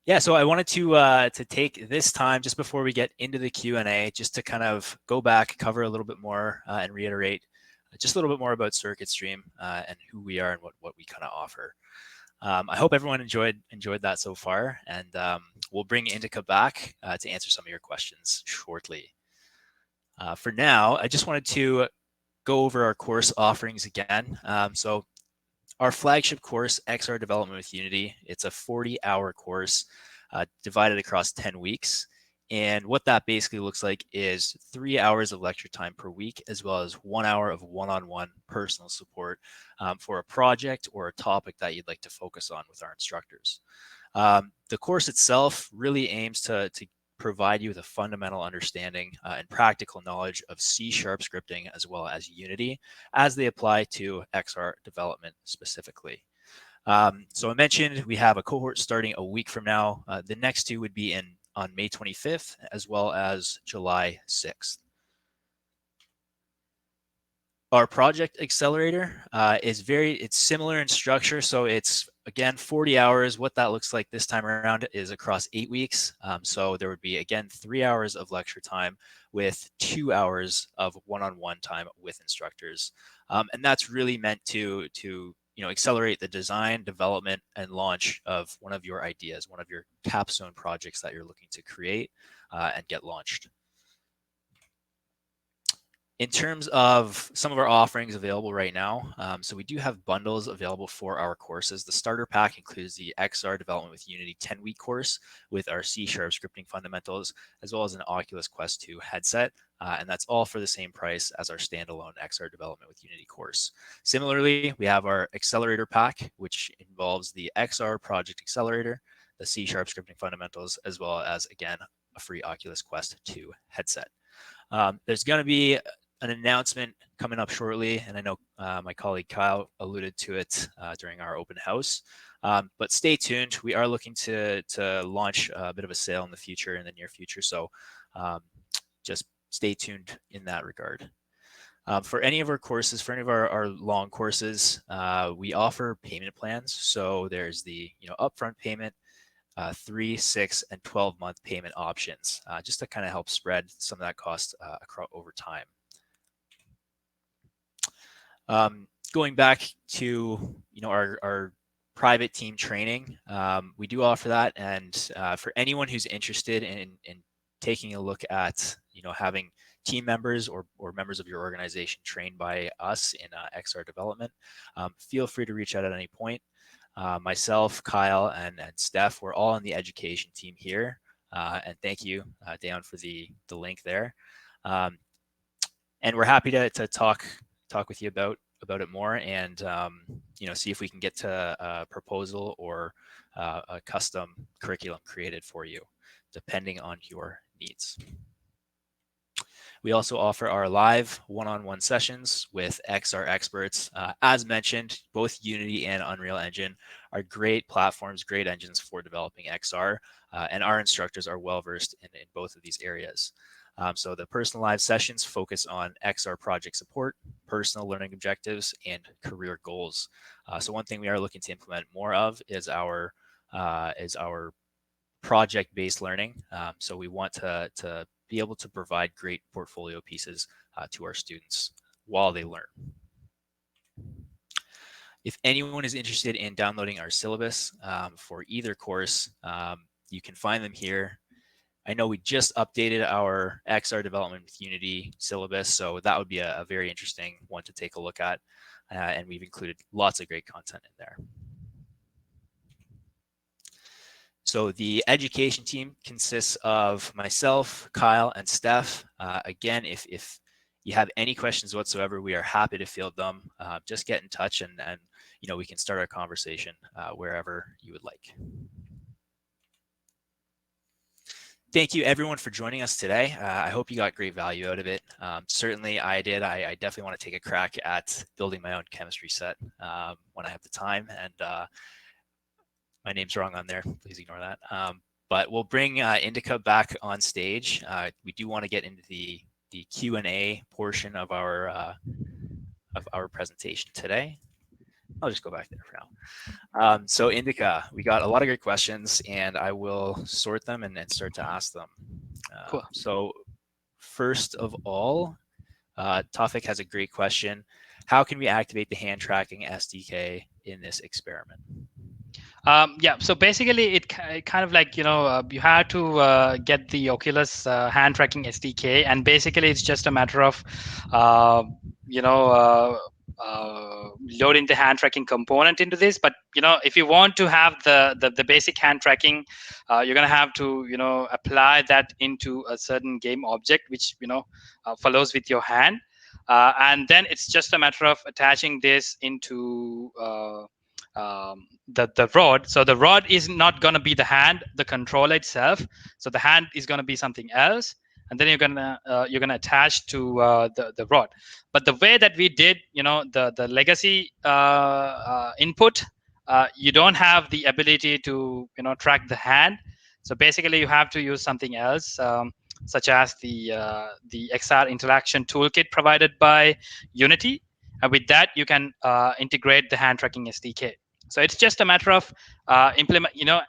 Yeah, so I wanted to take this time just before we get into the Q&A, just to kind of go back, cover a little bit more, and reiterate just a little bit more about CircuitStream and who we are and what we kind of offer. I hope everyone enjoyed that so far, and we'll bring Indica back to answer some of your questions shortly. For now, I just wanted to go over our course offerings again. So our flagship course, XR Development with Unity, it's a 40-hour course divided across 10 weeks. And what that basically looks like is 3 hours of lecture time per week, as well as 1 hour of one-on-one personal support for a project or a topic that you'd like to focus on with our instructors. The course itself really aims to provide you with a fundamental understanding and practical knowledge of C# scripting as well as Unity as they apply to XR development specifically. So I mentioned we have a cohort starting a week from now. The next two would be on May 25th as well as July 6th. Our project accelerator it's similar in structure. So it's, again, 40 hours. What that looks like this time around is across 8 weeks. So there would be, again, 3 hours of lecture time with 2 hours of one-on-one time with instructors. And that's really meant to accelerate the design, development, and launch of one of your ideas, one of your capstone projects that you're looking to create and get launched. In terms of some of our offerings available right now, so we do have bundles available for our courses. The starter pack includes the XR Development with Unity 10-week course with our C# scripting fundamentals, as well as an Oculus Quest 2 headset. And that's all for the same price as our standalone XR Development with Unity course. Similarly, we have our Accelerator pack, which involves the XR Project Accelerator, the C# scripting fundamentals, as well as, again, a free Oculus Quest 2 headset. There's going to be an announcement coming up shortly, and I know my colleague Kyle alluded to it during our open house. But stay tuned. We are looking to launch a bit of a sale in the near future. So just stay tuned in that regard. For any of our courses, for any of our long courses, we offer payment plans. So there's the upfront payment, 3, 6, and 12-month payment options, just to kind of help spread some of that cost over time. Going back to our private team training, we do offer that, and for anyone who's interested in taking a look at having team members or members of your organization trained by us in XR development, feel free to reach out at any point. Myself, Kyle, and Steph, we're all on the education team here, and thank you, Dan, for the link there. And we're happy to talk with you about it more, and see if we can get to a proposal or a custom curriculum created for you, depending on your needs. We also offer our live one-on-one sessions with XR experts. As mentioned, both Unity and Unreal Engine are great platforms, great engines for developing XR, and our instructors are well-versed in both of these areas. So the personalized sessions focus on XR project support, personal learning objectives, and career goals. So one thing we are looking to implement more of is our project-based learning. So we want to be able to provide great portfolio pieces to our students while they learn. If anyone is interested in downloading our syllabus for either course, you can find them here. I know we just updated our XR development with Unity syllabus, so that would be a very interesting one to take a look at. And we've included lots of great content in there. So the education team consists of myself, Kyle, and Steph. Again, if you have any questions whatsoever, we are happy to field them. Just get in touch and we can start our conversation wherever you would like. Thank you everyone for joining us today. I hope you got great value out of it. Certainly I did. I definitely want to take a crack at building my own chemistry set when I have the time, and my name's wrong on there. Please ignore that. But we'll bring Indica back on stage. We do want to get into the Q&A portion of our presentation today. I'll just go back there for now. So Indica, we got a lot of great questions, and I will sort them and then start to ask them. Cool. So first of all, Tawfik has a great question. How can we activate the hand tracking SDK in this experiment? Yeah, so basically it kind of like, you have to get the Oculus hand tracking SDK, and basically it's just a matter of, loading the hand tracking component into this. But, if you want to have the basic hand tracking, you're going to have to, apply that into a certain game object, which, follows with your hand. And then it's just a matter of attaching this into the rod. So the rod is not going to be the hand, the controller itself. So the hand is going to be something else, and then you're gonna attach to the rod. But the way that we did, the legacy input, you don't have the ability to track the hand. So basically, you have to use something else, such as the XR interaction toolkit provided by Unity. And with that, you can integrate the hand tracking SDK. So it's just a matter of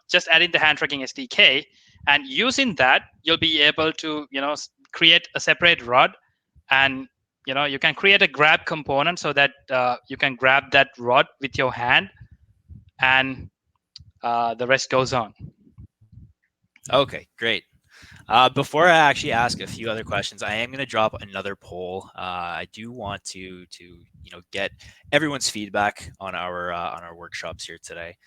just adding the hand tracking SDK, and using that, you'll be able to, create a separate rod, and you can create a grab component so that you can grab that rod with your hand, and the rest goes on. Okay, great. Before I actually ask a few other questions, I am going to drop another poll. I do want to get everyone's feedback on our workshops here today.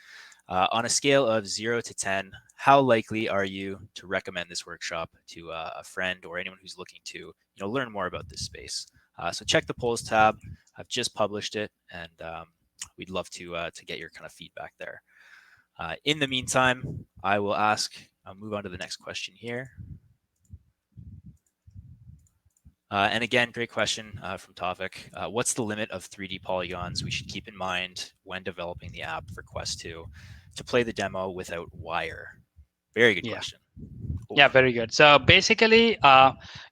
On a scale of 0 to 10, how likely are you to recommend this workshop to a friend or anyone who's looking to learn more about this space? So check the polls tab. I've just published it, and we'd love to get your kind of feedback there. In the meantime, I will I'll move on to the next question here. And again, great question from Tawfik. What's the limit of 3D polygons we should keep in mind when developing the app for Quest 2 to play the demo without wire? Very good question. Cool. Yeah, very good. So basically,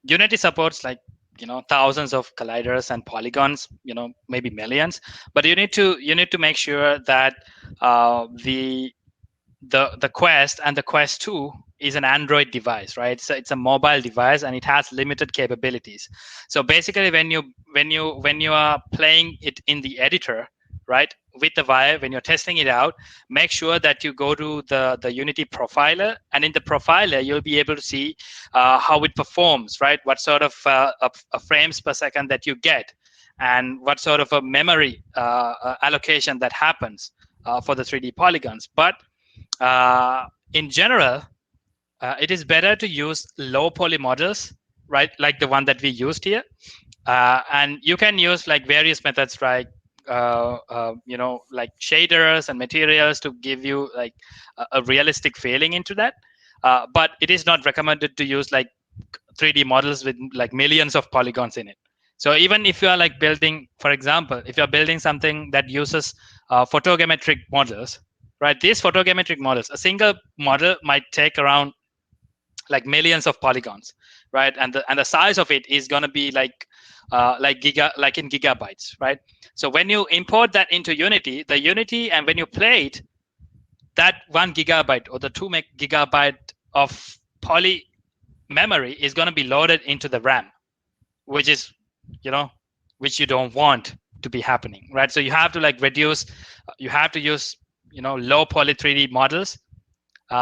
Unity supports like thousands of colliders and polygons, maybe millions. But you need to make sure that the Quest and the Quest 2 is an Android device, right? So it's a mobile device, and it has limited capabilities. So basically, when you are playing it in the editor, right, with the wire, when you're testing it out, make sure that you go to the Unity profiler, and in the profiler, you'll be able to see how it performs, right? What sort of frames per second that you get, and what sort of a memory allocation that happens for the 3D polygons. But in general, it is better to use low poly models, right? Like the one that we used here. And you can use like various methods, right? Like shaders and materials to give you like a realistic feeling into that. But it is not recommended to use like 3D models with like millions of polygons in it. So even if you are like building, for example, if you're building something that uses photogrammetric models, right? These photogrammetric models, a single model might take around like millions of polygons, right? And the size of it is going to be like in gigabytes, right? So when you import that into Unity, and when you play it, that 1 gigabyte or the 2 gigabyte of poly memory is going to be loaded into the RAM, which is, which you don't want, to be happening, right? So you have to like reduce, you have to use low poly 3D models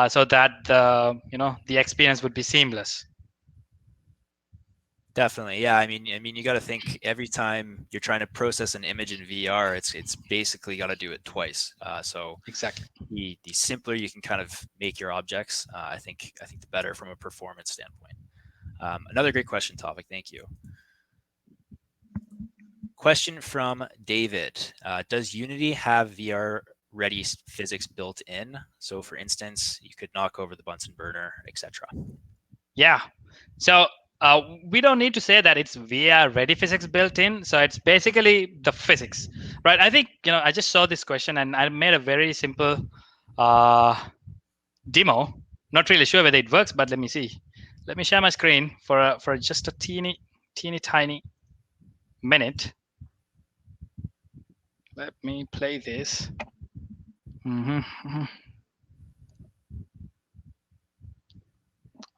so that the experience would be seamless. Definitely, yeah. I mean, you got to think every time you're trying to process an image in VR, it's basically got to do it twice. So Exactly. the simpler you can kind of make your objects, I think the better from a performance standpoint. Another great question topic. Thank you. Question from David: does Unity have VR ready physics built in? So, for instance, you could knock over the Bunsen burner, etc. Yeah. So we don't need to say that it's VR ready physics built in. So it's basically the physics, right? I think I just saw this question and I made a very simple demo. Not really sure whether it works, but let me see. Let me share my screen for just a teeny tiny minute. Let me play this. All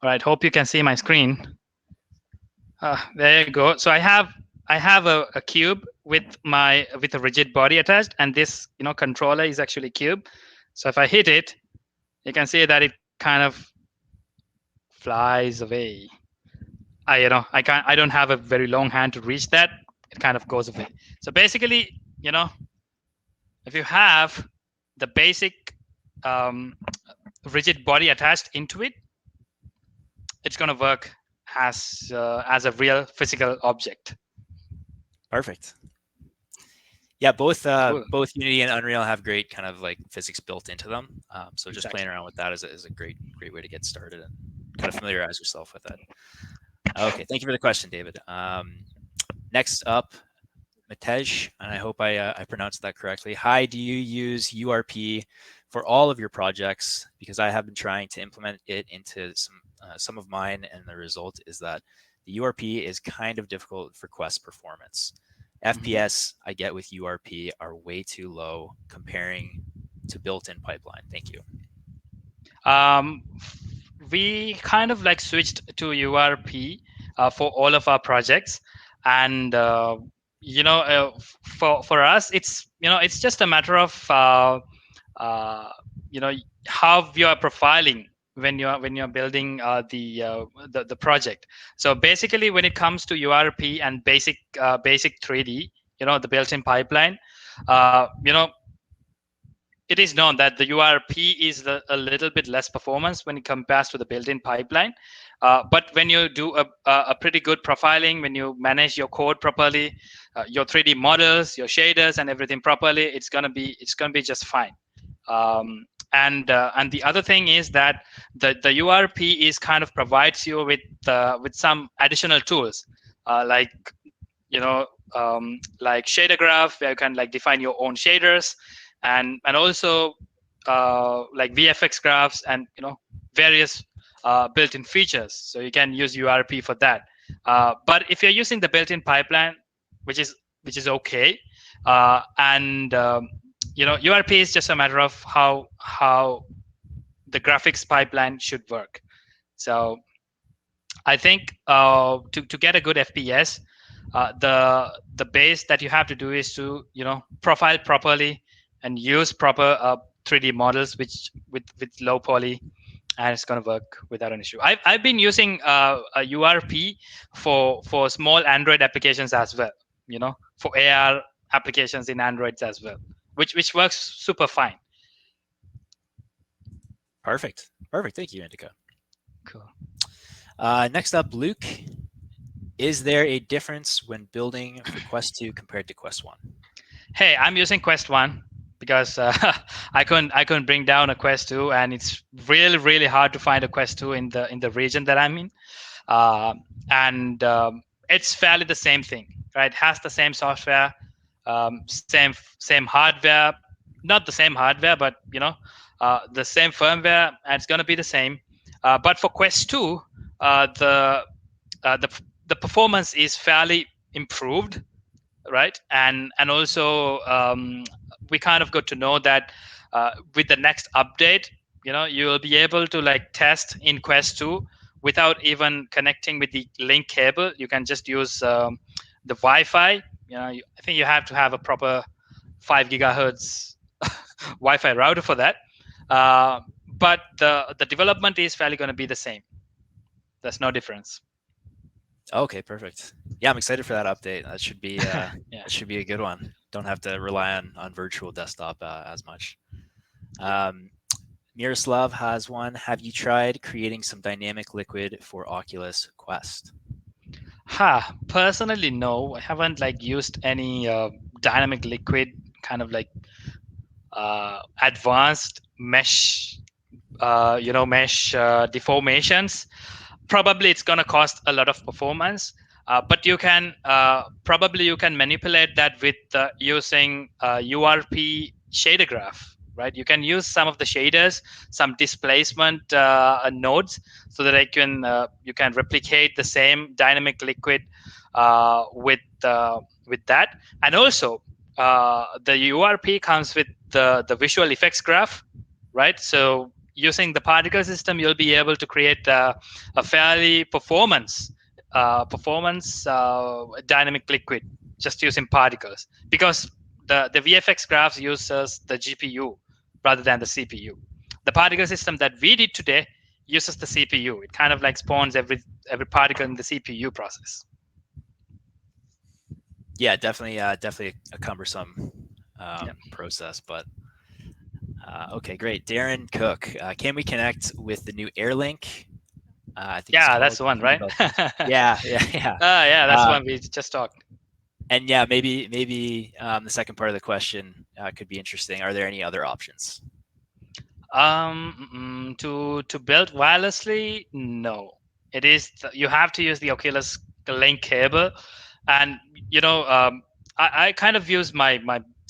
right, hope you can see my screen. There you go. So I have a cube with a rigid body attached, and this controller is actually cube. So if I hit it, you can see that it kind of flies away. I don't have a very long hand to reach that. It kind of goes away. So basically, if you have the basic rigid body attached into it, it's going to work as a real physical object. Perfect. Yeah, both Cool. both Unity and Unreal have great kind of like physics built into them. So just Exactly. playing around with that is a great way to get started and kind of familiarize yourself with it. Okay, thank you for the question, David. Next up, Matej, and I hope I pronounced that correctly. Hi, do you use URP for all of your projects? Because I have been trying to implement it into some of mine, and the result is that the URP is kind of difficult for Quest performance. FPS I get with URP are way too low comparing to built-in pipeline. Thank you. We kind of like switched to URP for all of our projects, and for us, it's just a matter of uh, how you are profiling when you're building the project. So basically, when it comes to URP and basic 3D, the built-in pipeline, it is known that the URP is a little bit less performance when it compares to the built-in pipeline. But when you do a pretty good profiling, when you manage your code properly, your 3D models, your shaders, and everything properly, it's gonna be just fine. And the other thing is that the URP is kind of provides you with some additional tools, like like shader graph, where you can like define your own shaders, and also like VFX graphs and various built-in features. So you can use URP for that. But if you're using the built-in pipeline, which is okay, and URP is just a matter of how the graphics pipeline should work. So I think to get a good FPS, the base that you have to do is to profile properly and use proper 3D models with low poly, and it's going to work without an issue. I've been using a URP for small Android applications as well, for AR applications in Androids as well, which works super fine. Perfect. Thank you, Indica. Cool. Next up, Luke. Is there a difference when building for Quest 2 compared to Quest 1? Hey, I'm using Quest 1 because I couldn't bring down a Quest 2, and it's really hard to find a Quest 2 in the region that I'm in. And it's fairly the same thing, right? It has the same software, same hardware, not the same hardware, but the same firmware, and it's going to be the same. But for Quest 2, the performance is fairly improved, right? And also we kind of got to know that with the next update, you will be able to like test in Quest 2 without even connecting with the link cable. You can just use the Wi-Fi I think you have to have a proper 5 gigahertz Wi-Fi router for that. But the development is fairly going to be the same. There's no difference. Okay, perfect. Yeah, I'm excited for that update. That should be Yeah. that should be a good one. Don't have to rely on virtual desktop as much. Um, Miroslav has one. Have you tried creating some dynamic liquid for Oculus Quest? Personally, no. I haven't like used any dynamic liquid kind of like advanced mesh, mesh deformations. Probably it's going to cost a lot of performance, but you can probably you can manipulate that with using URP shader graph, right? You can use some of the shaders, some displacement nodes, so that you can replicate the same dynamic liquid with that. And also the URP comes with the visual effects graph, right? So using the particle system, you'll be able to create a fairly performance dynamic liquid just using particles, because the VFX graphs uses the GPU rather than the CPU. The particle system that we did today uses the CPU. It kind of like spawns every particle in the CPU process. Yeah, definitely a cumbersome Yeah. process, but okay, great. Darren Cook, can we connect with the new AirLink? I think it's Yeah, called. that's the one, Can you right? develop this? Yeah, yeah, yeah. Yeah, that's the Uh, one we just talked. and yeah, maybe the second part of the question could be interesting. Are there any other options? To build wirelessly, no. You have to use the Oculus Link cable, and you know, I kind of use my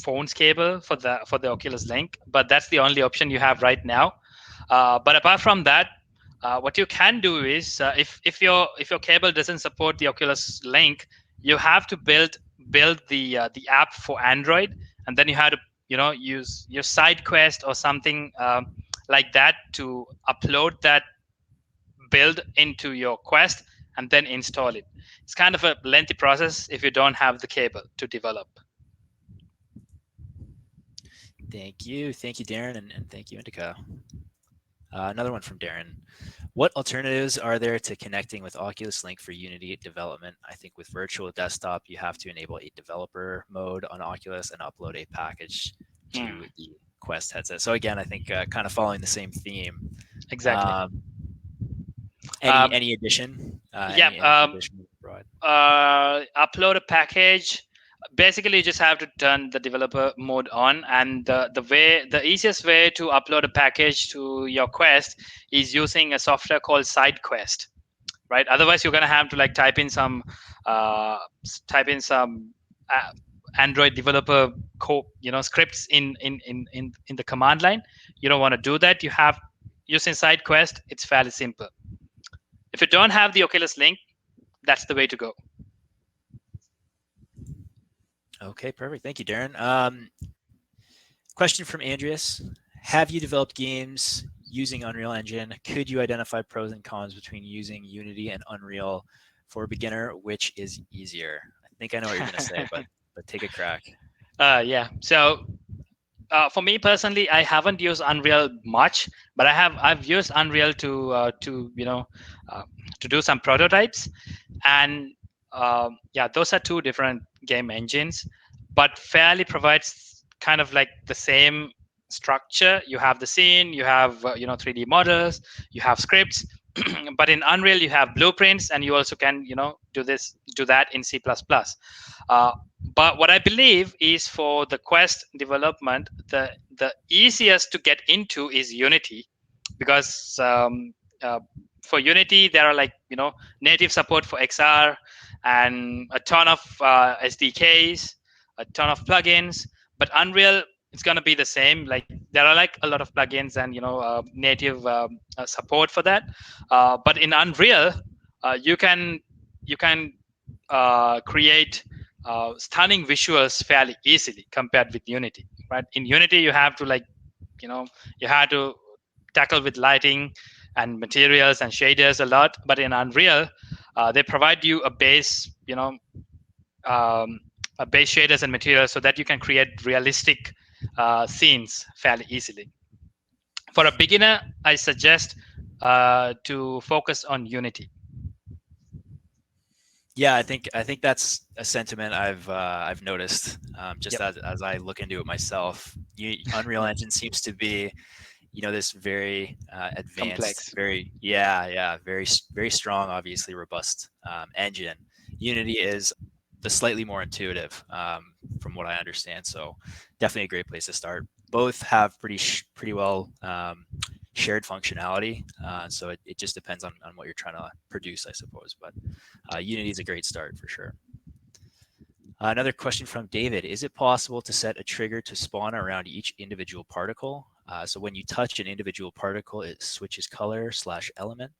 phone's cable for the Oculus Link, but that's the only option you have right now. But apart from that, what you can do is if your cable doesn't support the Oculus Link, you have to build the app for Android, and then you have to use your side quest or something like that to upload that build into your quest and then install it. It's kind of a lengthy process if you don't have the cable to develop. Thank you, Darren, and thank you, Indica. Another one from Darren. What alternatives are there to connecting with Oculus Link for Unity development? I think with virtual desktop, you have to enable a developer mode on Oculus and upload a package Hmm, to the Quest headset. So again, I think kind of following the same theme. exactly. Um, um, any addition? yeah Any addition broad? Upload a package. Basically, you just have to turn the developer mode on, and the easiest way to upload a package to your quest is using a software called SideQuest, right? Otherwise, you're gonna have to like uh, type in some uh, Android developer code, scripts in the command line. You don't want to do that. You have using SideQuest. It's fairly simple. If you don't have the Oculus Link, that's the way to go. Okay, perfect. Thank you, Darren. Question from Andreas. Have you developed games using Unreal Engine? Could you identify pros and cons between using Unity and Unreal for a beginner? Which is easier? I think I know what you're going to say, but take a crack. Yeah. So for me personally, I haven't used Unreal much, but I've used Unreal uh, to do some prototypes, and yeah, those are two different game engines, but fairly provides kind of like the same structure. You have the scene, you have 3D models, you have scripts, but in Unreal you have blueprints, and you also can do that in C++. Uh, but what I believe is for the Quest development, the easiest to get into is Unity, because uh, for Unity there are like native support for XR and a ton of SDKs, a ton of plugins. But Unreal, it's going to be the same. Like there are like a lot of plugins and native support for that. But in Unreal, you can create stunning visuals fairly easily compared with Unity, right? In Unity, you have to you have to tackle with lighting and materials and shaders a lot. But in Unreal, they provide you a base, um, base shaders and materials so that you can create realistic scenes fairly easily. For a beginner, I suggest to focus on Unity. Yeah, I think that's a sentiment I've noticed just Yep. as I look into it myself. Unreal Engine seems to be, this very advanced, Complex. very strong, obviously robust engine. Unity is the slightly more intuitive, from what I understand. So definitely a great place to start. Both have pretty well shared functionality. So it just depends on what you're trying to produce, I suppose. But Unity is a great start for sure. Another question from David. Is it possible to set a trigger to spawn around each individual particle? So when you touch an individual particle, it switches color/element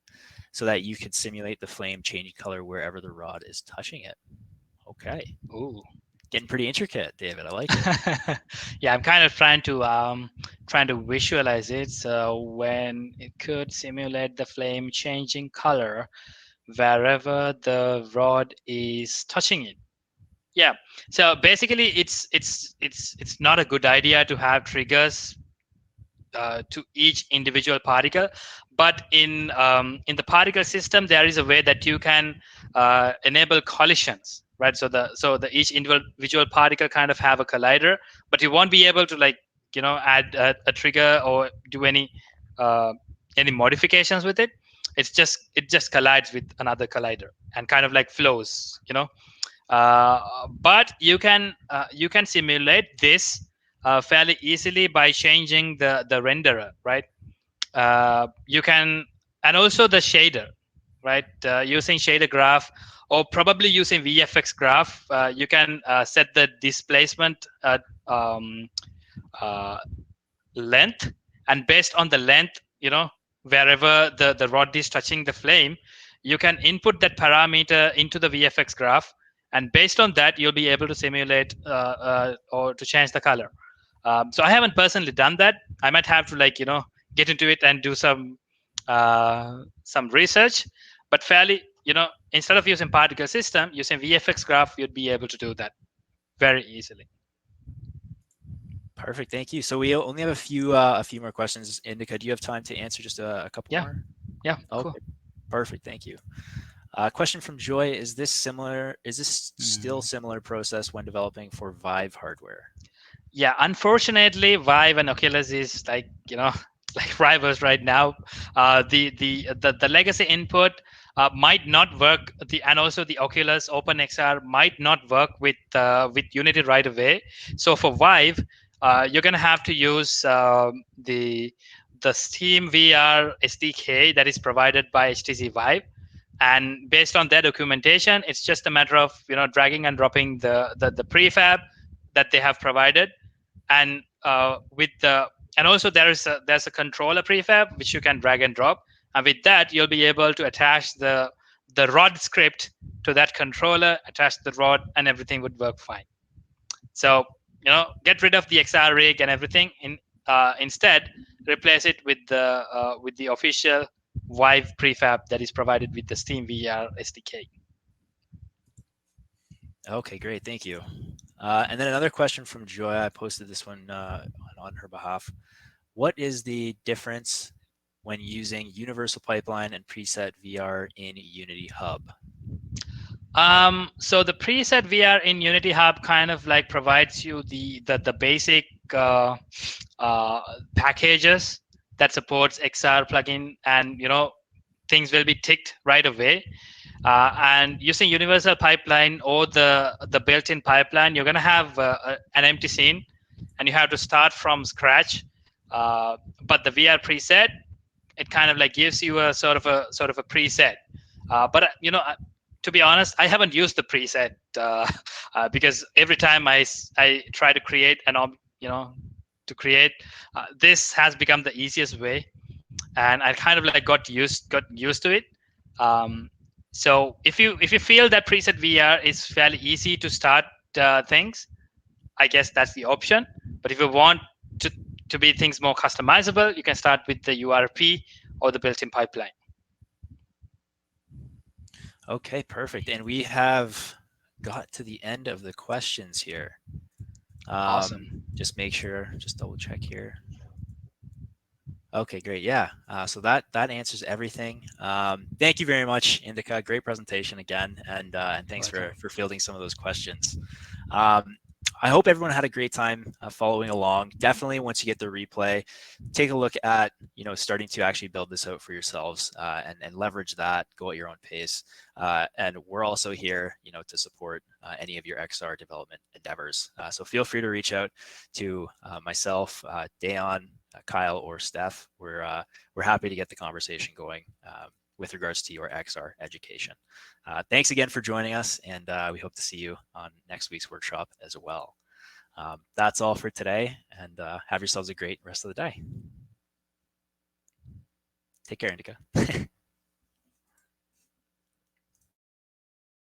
so that you can simulate the flame changing color wherever the rod is touching it. Okay. Ooh. Getting pretty intricate, David. I like it. Yeah, I'm kind of trying to visualize it. So when it could simulate the flame changing color wherever the rod is touching it. Yeah. So basically, it's not a good idea to have triggers to each individual particle, but in the particle system there is a way that you can enable collisions, right? So the each individual particle kind of have a collider, but you won't be able to like add a trigger or do uh, any modifications with it. It just collides with another collider and kind of like flows, but you can simulate this fairly easily by changing the renderer, right? You can, and also the shader, right? Using shader graph or probably using VFX graph, you can set the displacement um, uh, length, and based on the length, wherever the rod is touching the flame, you can input that parameter into the VFX graph, and based on that you'll be able to simulate or to change the color. So I haven't personally done that. I might have to like get into it and do some research, but fairly, instead of using particle system, using VFX graph, you'd be able to do that very easily. Perfect. Thank you. So we only have a few more questions. Indica, do you have time to answer just a couple Yeah. more? Yeah. Cool. Okay. Perfect. Thank you. Question from Joy: Is this similar? Is this still Mm. similar process when developing for Vive hardware? Yeah, unfortunately, Vive and Oculus is like like rivals right now. The legacy input might not work. And also the Oculus OpenXR might not work with Unity right away. So for Vive, you're gonna have to use the Steam VR SDK that is provided by HTC Vive. And based on their documentation, it's just a matter of dragging and dropping the prefab that they have provided, and with the and also there's a controller prefab which you can drag and drop, and with that you'll be able to attach the rod script to that controller, attach the rod, and everything would work fine. So get rid of the XR rig and everything, instead replace it with the official Vive prefab that is provided with the Steam VR SDK. Okay, great. Thank you. And then another question from Joy. I posted this one on her behalf. What is the difference when using Universal Pipeline and Preset VR in Unity Hub? So the preset VR in Unity Hub kind of like provides you the basic packages that supports XR plugin, and things will be ticked right away. And using Universal Pipeline or the built-in pipeline, you're gonna have an empty scene, and you have to start from scratch. But the VR preset, it kind of like gives you a sort of a preset. But to be honest, I haven't used the preset because every time I try to create to create, this has become the easiest way, and I kind of like got used to it. Um, so if you feel that preset VR is fairly easy to start things, I guess that's the option. But if you want to to be things more customizable, you can start with the URP or the built-in pipeline. Okay, perfect. And we have got to the end of the questions here. Awesome. Just make sure, just double check here. Okay, great. Yeah. So that answers everything. Thank you very much, Indica. Great presentation again, and thanks for Welcome. fielding some of those questions. Um, I hope everyone had a great time following along. Definitely, once you get the replay, take a look at starting to actually build this out for yourselves and leverage that. Go at your own pace. And we're also here, to support any of your XR development endeavors. So feel free to reach out to myself, Dayon, Kyle, or Steph. We're happy to get the conversation going with regards to your XR education. Thanks again for joining us, and we hope to see you on next week's workshop as well. That's all for today, and have yourselves a great rest of the day. Take care, Indica.